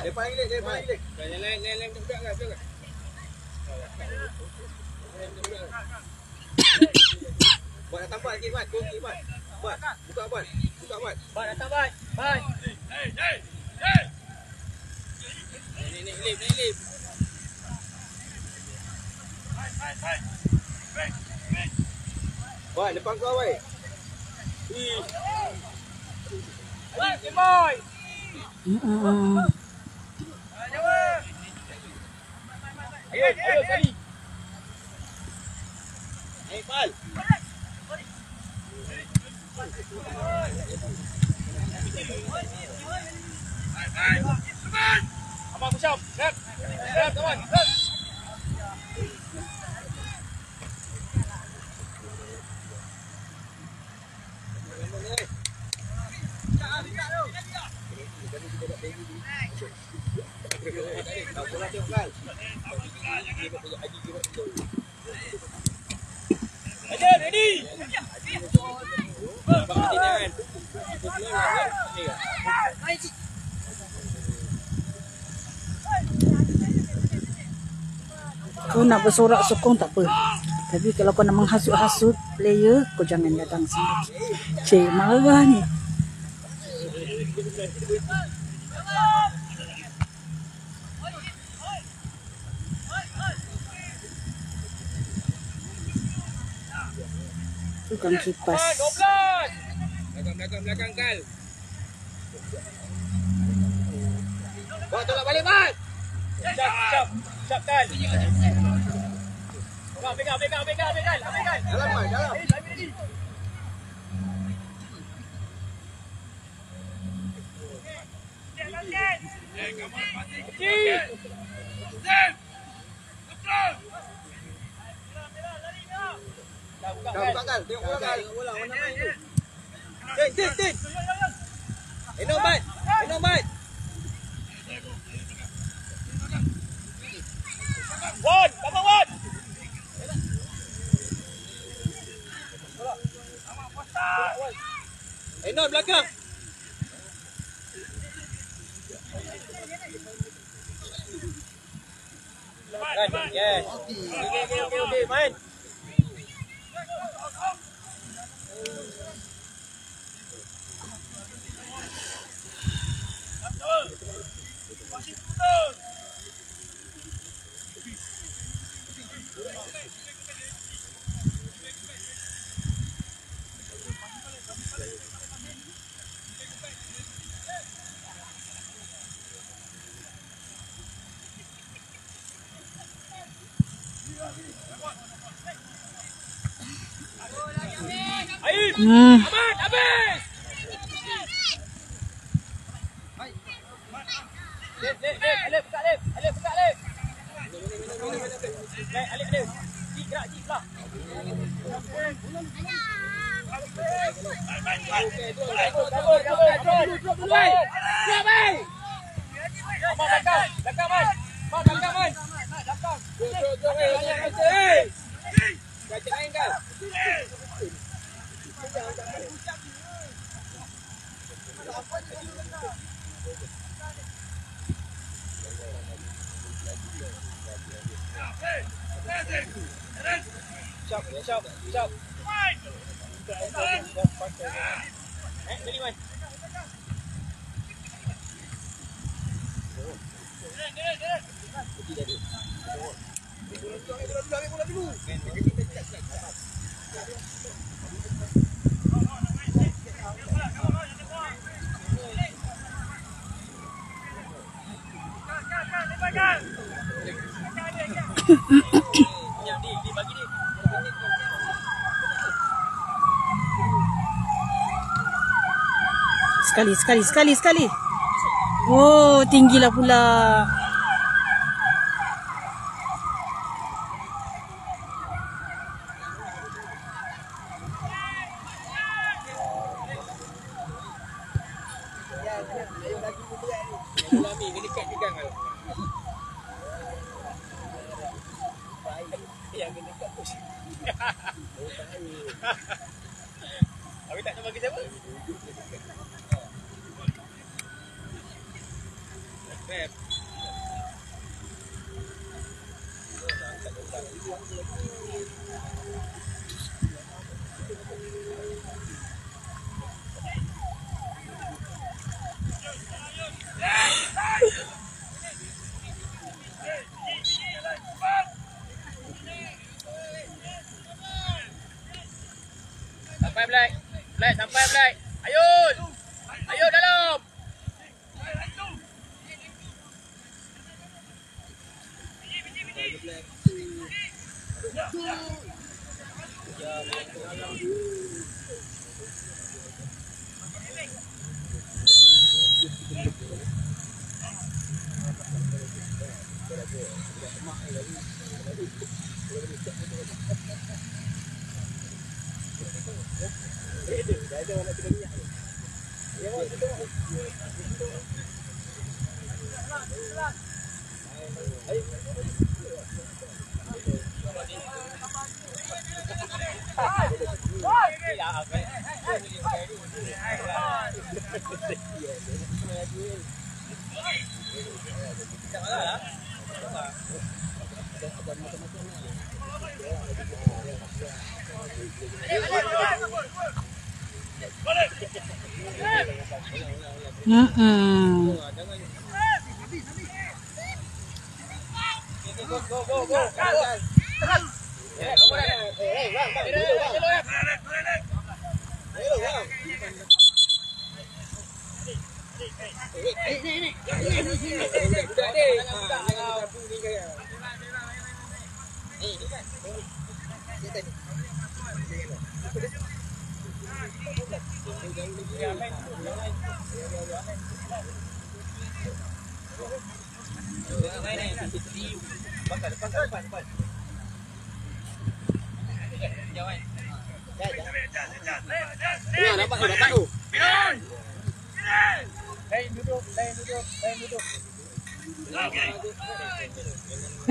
S4: Depan lagi.
S3: Lain budak kan.
S4: Buat datang buat lagi, buat. Buat. Buka buat.
S3: Bat datang bat. Naik lip.
S4: Buat depan kau baik.
S3: Boy. Ayo sekali.
S5: Shop. Rep. Rep, come on. Rep. Ready.
S2: Kau nak bersorak sokong tak apa. Tapi kalau kau nak menghasut-hasut player, kau jangan datang sini. Cik marah ni. Tukang kipas.
S1: Belakang Kal. Buat tolak balik, Mat.
S5: Shop Kal. Pegang.
S1: Dalam, Mat, dalam. Buka Kal, tengok bola Kal. Mana main tu? Tin. Eno Mat.
S5: Wan, come on.
S1: Eno belakang.
S5: Yes. Okay, main. Habis. Alif buka Alif. Alif. Gerak lah. Shop. Jadi man.
S2: Sekali. Oh, tinggilah pula.
S5: Tapi tak nak bagi siapa? Sampai Black. Sampai Black. Ayun dalam.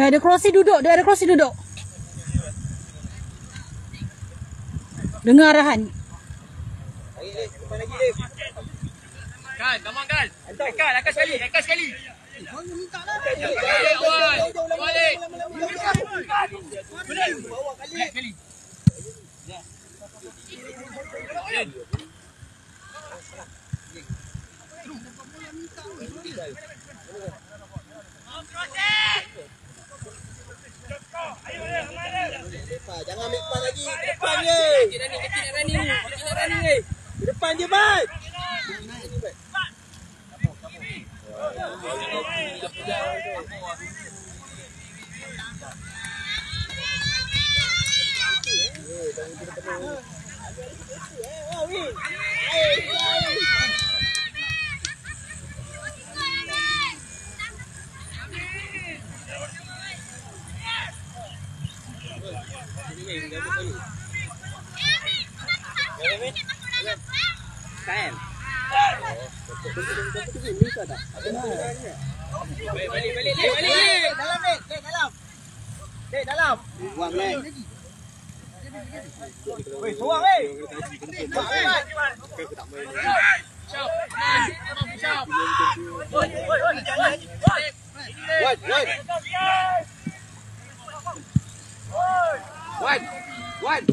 S2: Dia ada kerusi duduk. Dengar arahan.
S3: Kan, come on kan. Angkat sekali.
S1: Jangan ambil depan lagi. Ke depan je. Kecil running. Ke depan je, Bat.
S3: Kan? Balik. Dalam.
S1: Buang kan.
S3: Weh, seorang weh.
S1: One.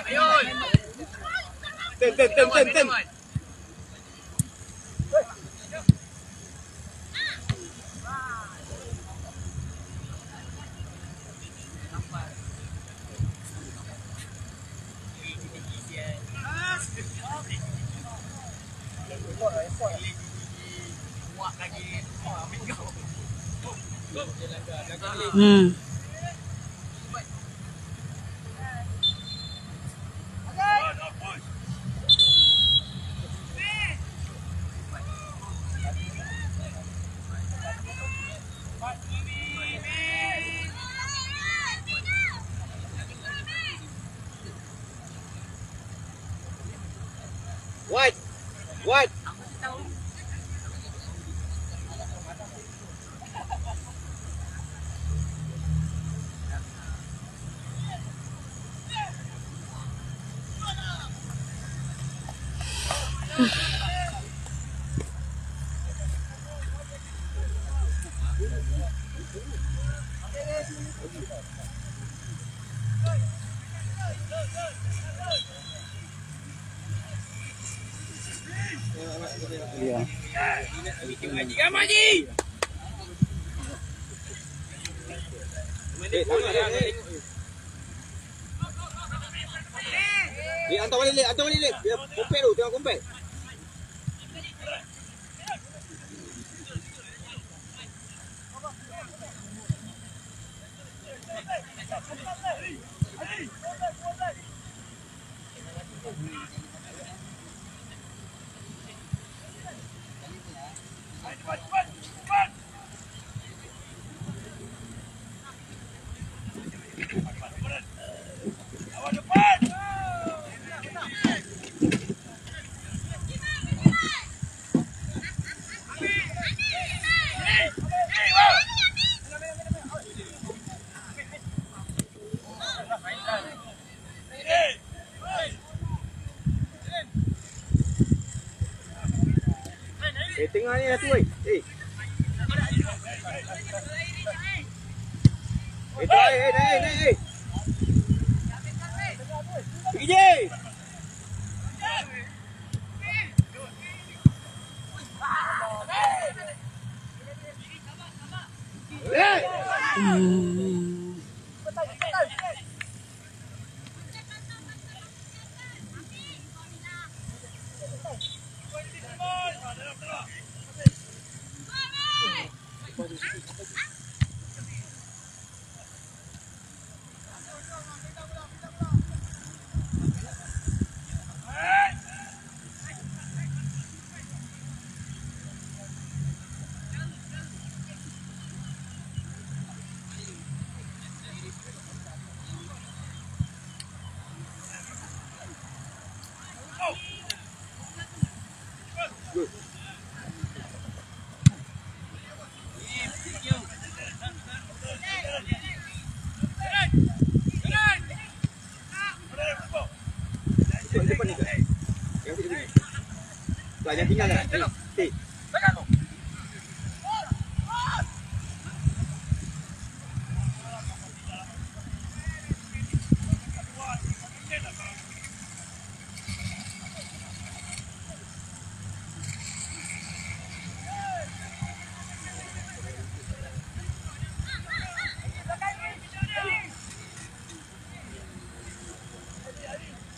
S1: Ayun. Ten. What?
S2: Ya.
S1: Haji ramai Haji.
S4: Hantar balik Lek. Dia compare tu, tengok compare. Tengah ni lah tu weh. Naik. Pergi je. Jangan tinggal lah.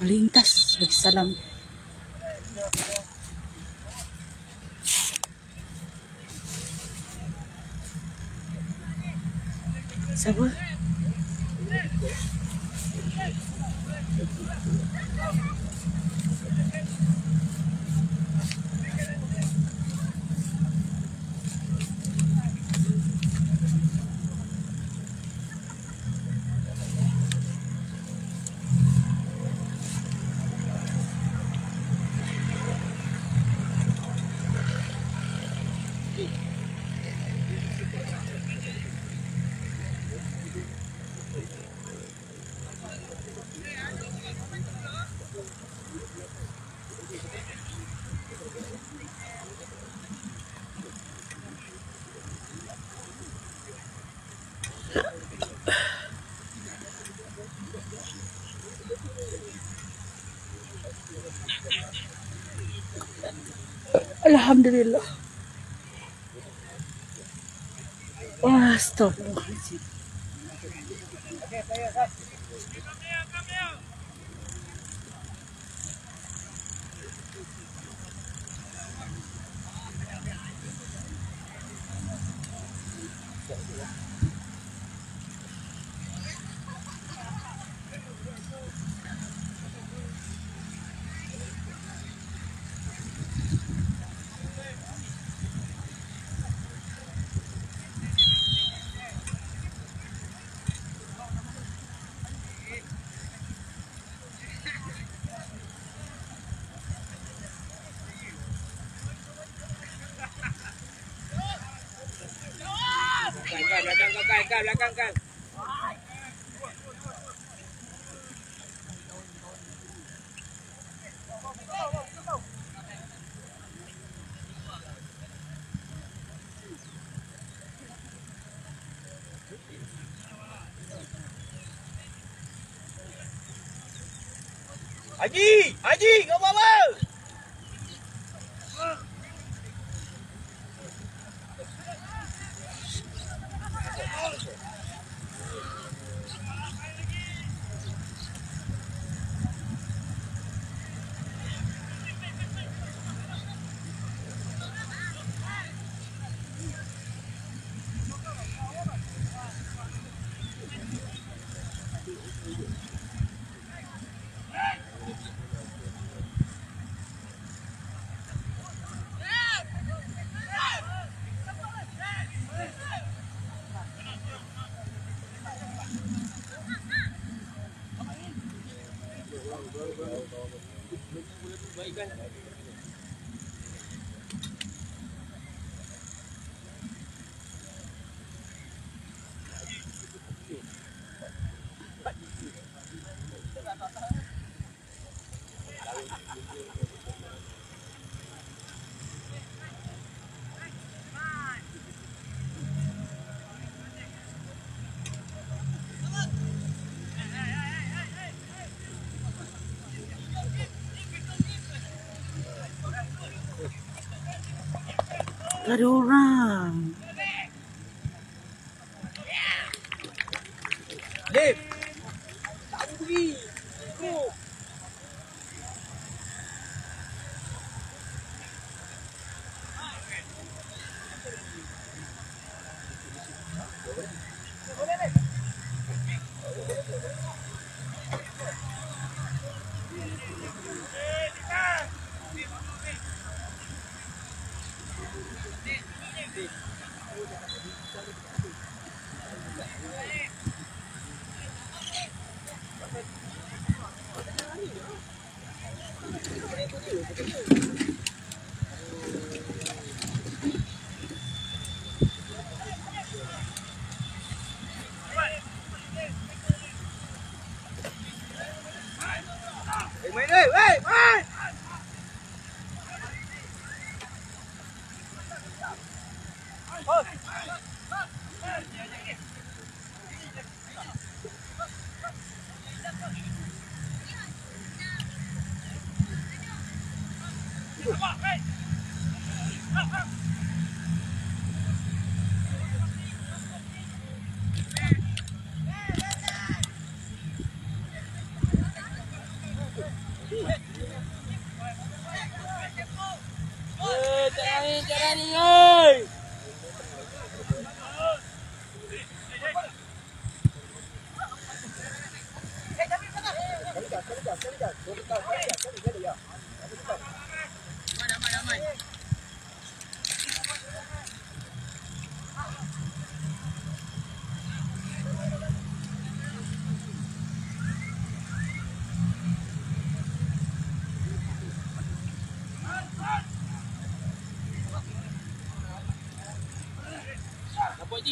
S2: Melintas bagi salam. Siapa? Alhamdulillah. Wah, stop.
S1: Belakang kan. Haji, kau buat apa?
S2: Tak ada orang.
S1: Lip. Tak mau pergi. Go. Main ơi, main. Jangan ni, oi.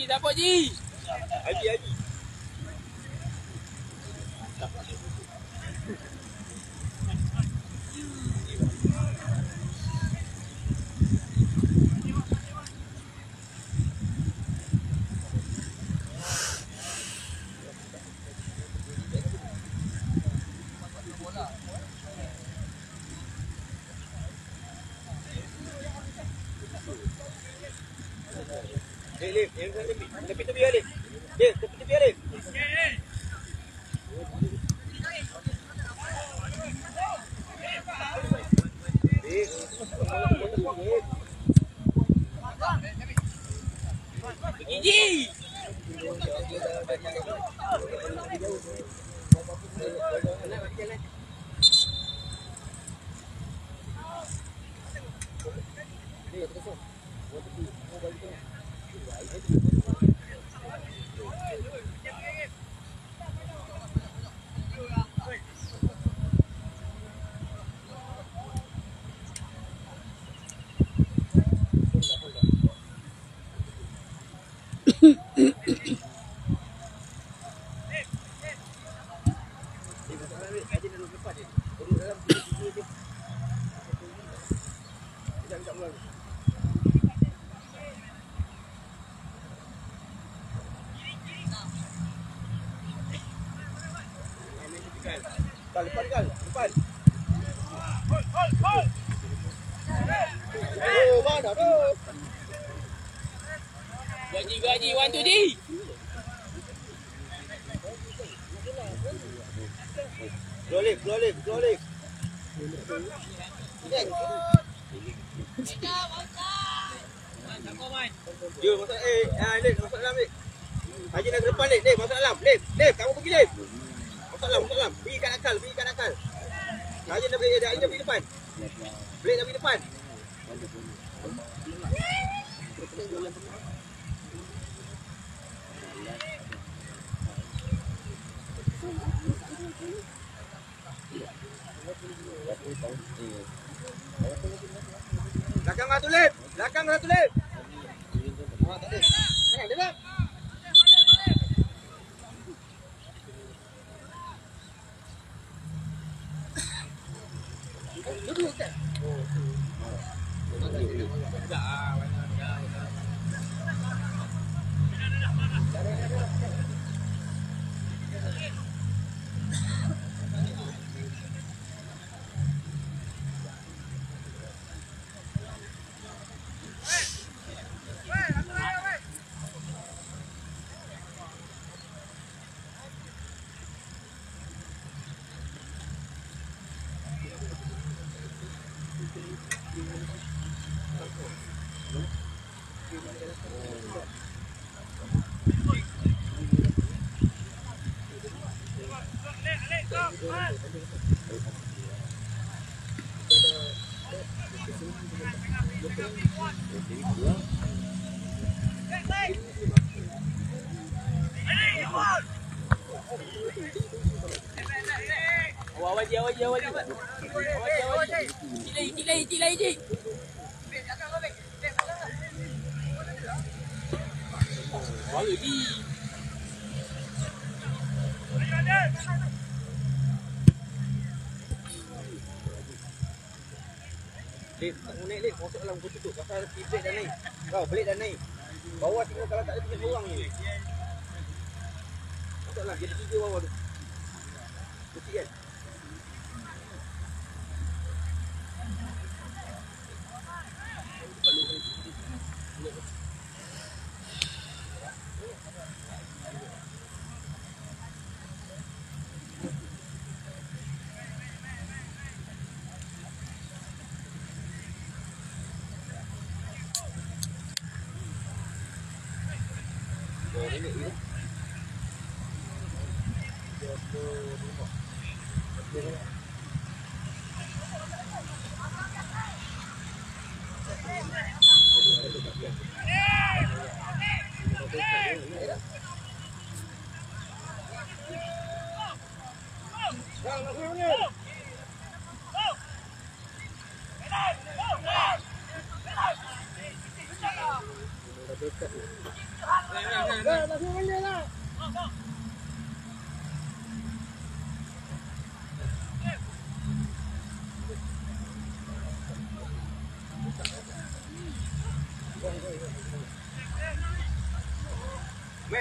S1: Dapat Ji. Haji. Lip, yang sana tepi Alif. Dia tepi Alif. Gigi. Depan. Oh, mana tu? Gaji, 1 2 3. Keluar lift. Jom masuk Lip, masuk dalam Lip. Haji nak ke depan Lip, masuk dalam. Lip, kamu pergi Lip. Masuk dalam. Pergi kat akal. Haji dah pergi depan. Blake dah pergi depan.
S4: Belakang Ratu Lip. Belakang Ratu Lip. Tak ada. Jangan dekat. Duduk kan?
S3: Awal je. Cilai je. Baru di.
S4: Lip, tak mau naik Lip. Masuk dalam kau tutup. Pasal plate dah naik. Kau plate dah naik. Bawah tinggal kalau tak ada tinggal seorang ni. Masuk dalam. Jadi 3 bawah tu. Kecil kan?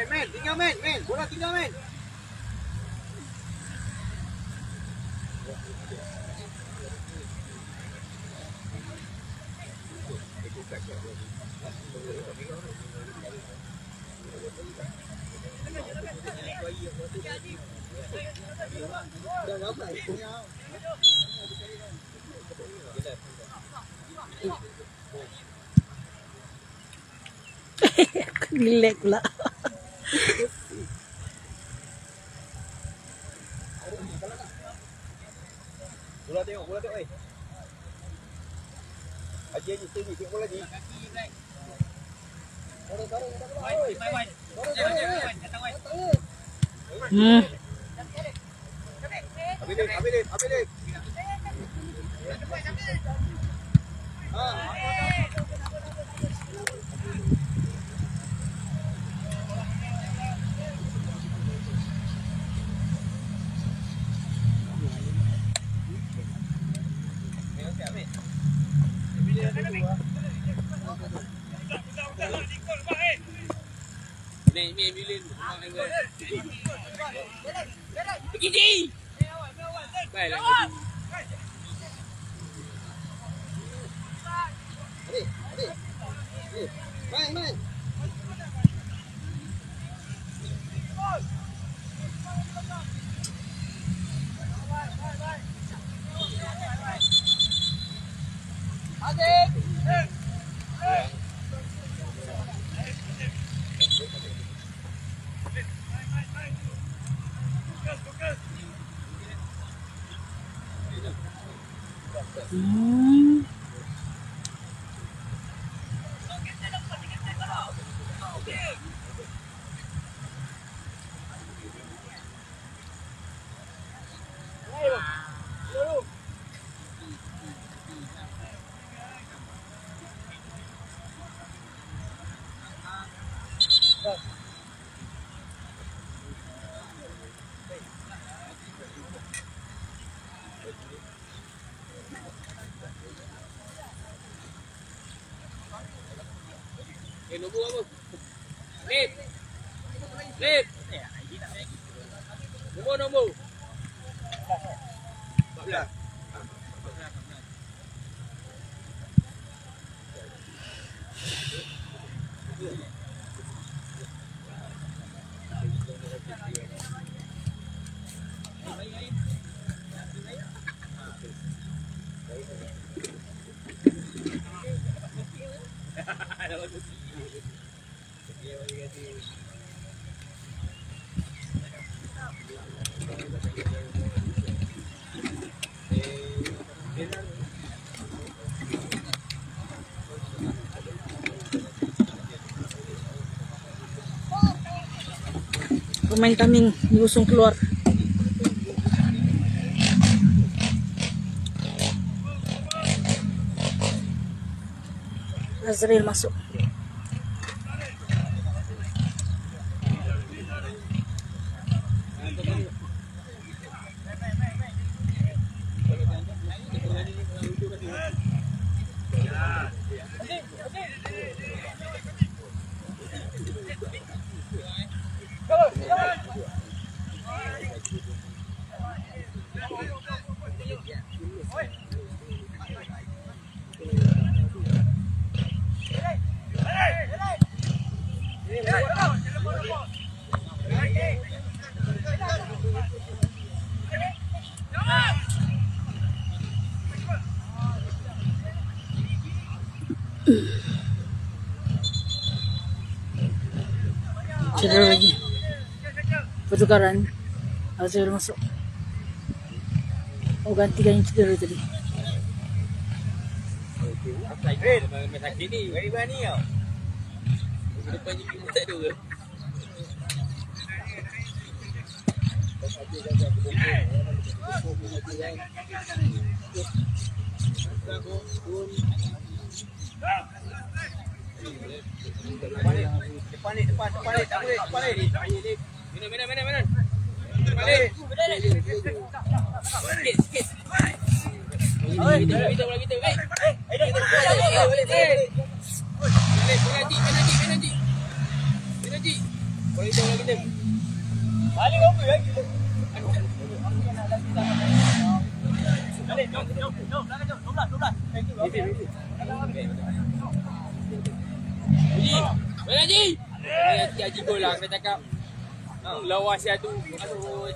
S4: Men, tinggal men. Bola tinggal men.
S2: Relax pula.
S4: Bola tengok Haji sini tengok bola Haji. Habis.
S3: Ni bilin. Begini. Baiklah.
S4: Main.
S3: Nombor apa? Lip. Lip. Nombor. 14.
S2: Pemain kami diusung keluar. Azril masuk. Cedera lagi. Pertukaran. Azril masuk. Oh, gantikan yang cedera tadi.
S3: Main sakit ni. Very berani tau. Depan ni kita tak ada ke?
S1: Depan. Tak boleh. Mana. Balik.
S3: Sikit. Kita. Penalti. Boleh kita kita. Balik apa lagi? Balik. No. 12. Haji gol lah saya cakap. Lawas dia tu. Aduh.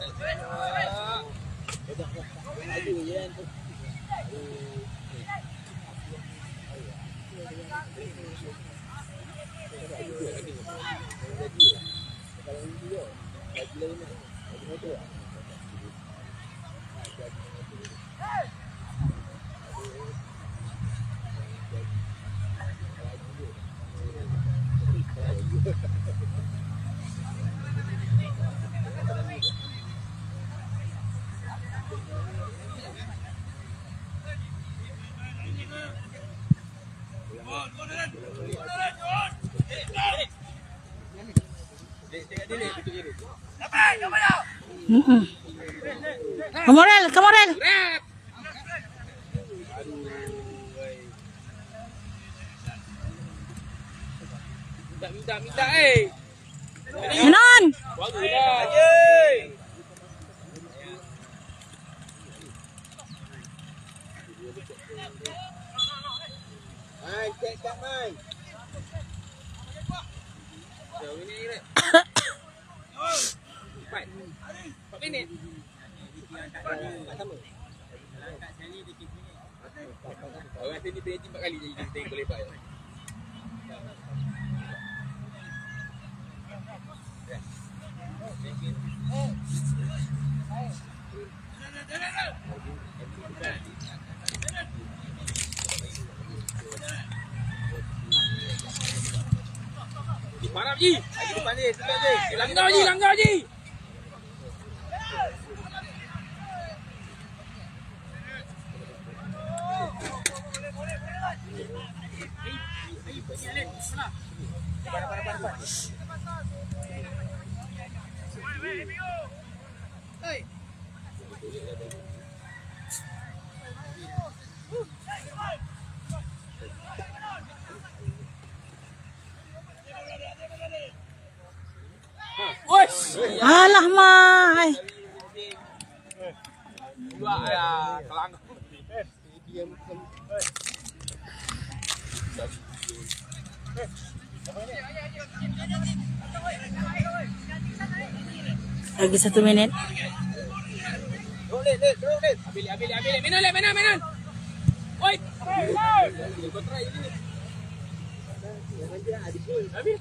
S2: Kamarel.
S3: Minta
S2: Menon.
S3: Baguslah.
S1: Main, cek main.
S3: Jauh ini ni. 4 minit.
S1: Sama.
S3: Orang kata ni penalti 4 kali jadi kita tengok lepak. Parah Ji.
S1: Lagi depan ni, sebelah ni.
S3: Langgar Ji.
S2: Alah Mai.
S3: Dua ya, kelang.
S2: Lagi 1 minit.
S3: Ambil. Menon. Oi. Kau try ini. Ambil.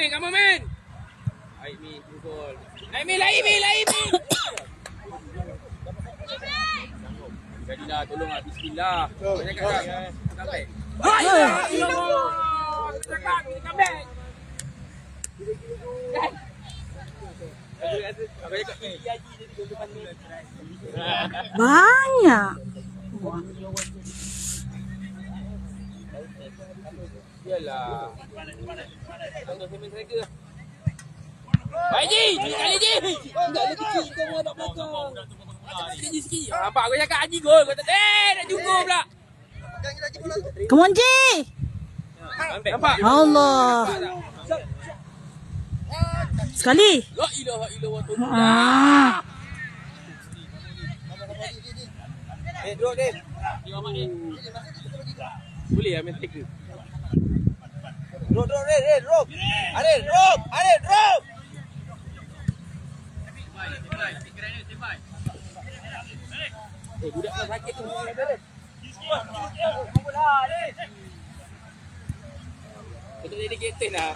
S3: Come on, man. Aimi, gol. Aimi. Jadilah, tolonglah, bismillah. Banyak kat. Sampai.
S2: Banyak.
S3: Yalah. Tengok semen striker. Baik Ji, kali Ji. Enggak ada kecil kau mau nak belakang. Kecil sikit. Nampak aku cakap Haji gol. Kau tak nak cukup pula.
S2: Come on Ji.
S3: Nampak?
S2: Allah. Sekali.
S3: La ilaha illallah.
S1: Drop dia.
S3: Boleh main striker.
S1: Drop. Arif, drop.
S3: Budak kau sakit tu. Betul jadi kapten lah.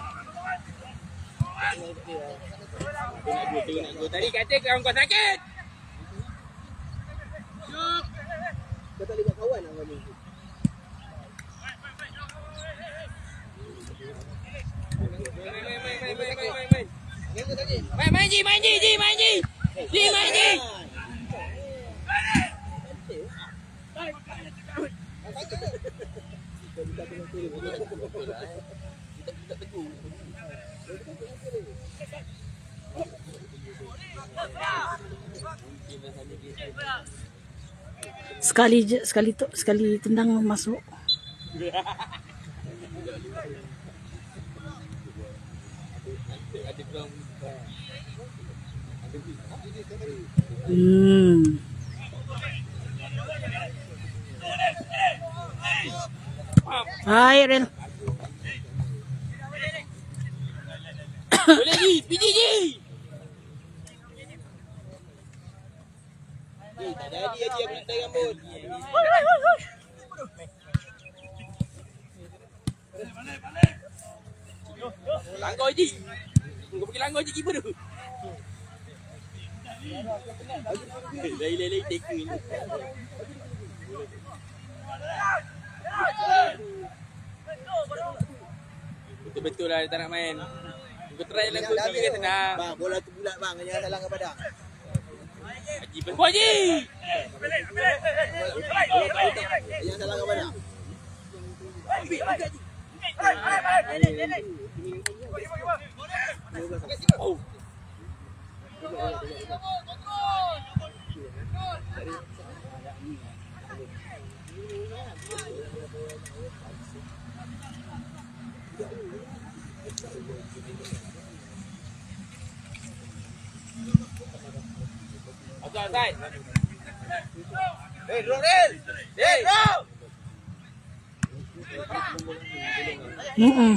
S3: Nak go. Tadi kata kawan kau sakit.
S1: Kau tak boleh buat kawan lah kau ni.
S3: Main Ji.
S2: Sekali tendang masuk. Hai Ren.
S3: Boleh Ji, pergi Ji.
S1: Tak jadi Haji aku nak tarik rambut.
S3: Langgar Ji. Kau pergi langgar je keeper tu. Lai tackle ni. Betul-betul lah dia tak nak main. Kau try lah gol sikit senang.
S1: Bang, bola tu bulat bang, jangan salah dengan badan.
S3: Haji berbuat Ji.
S1: Jangan salah dengan badan.
S3: Oh. Outside.
S1: Drop Del. Drop.
S2: Mm-mm.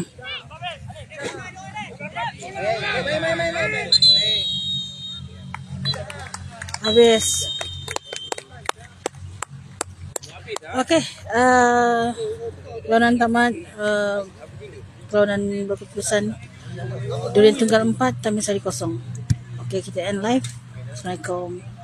S1: Main.
S2: Habis. Okey, perlawanan tamat. Perlawanan berkeputusan Durian Tunggal 4, Tamisari 0. Okey, kita end live. Assalamualaikum.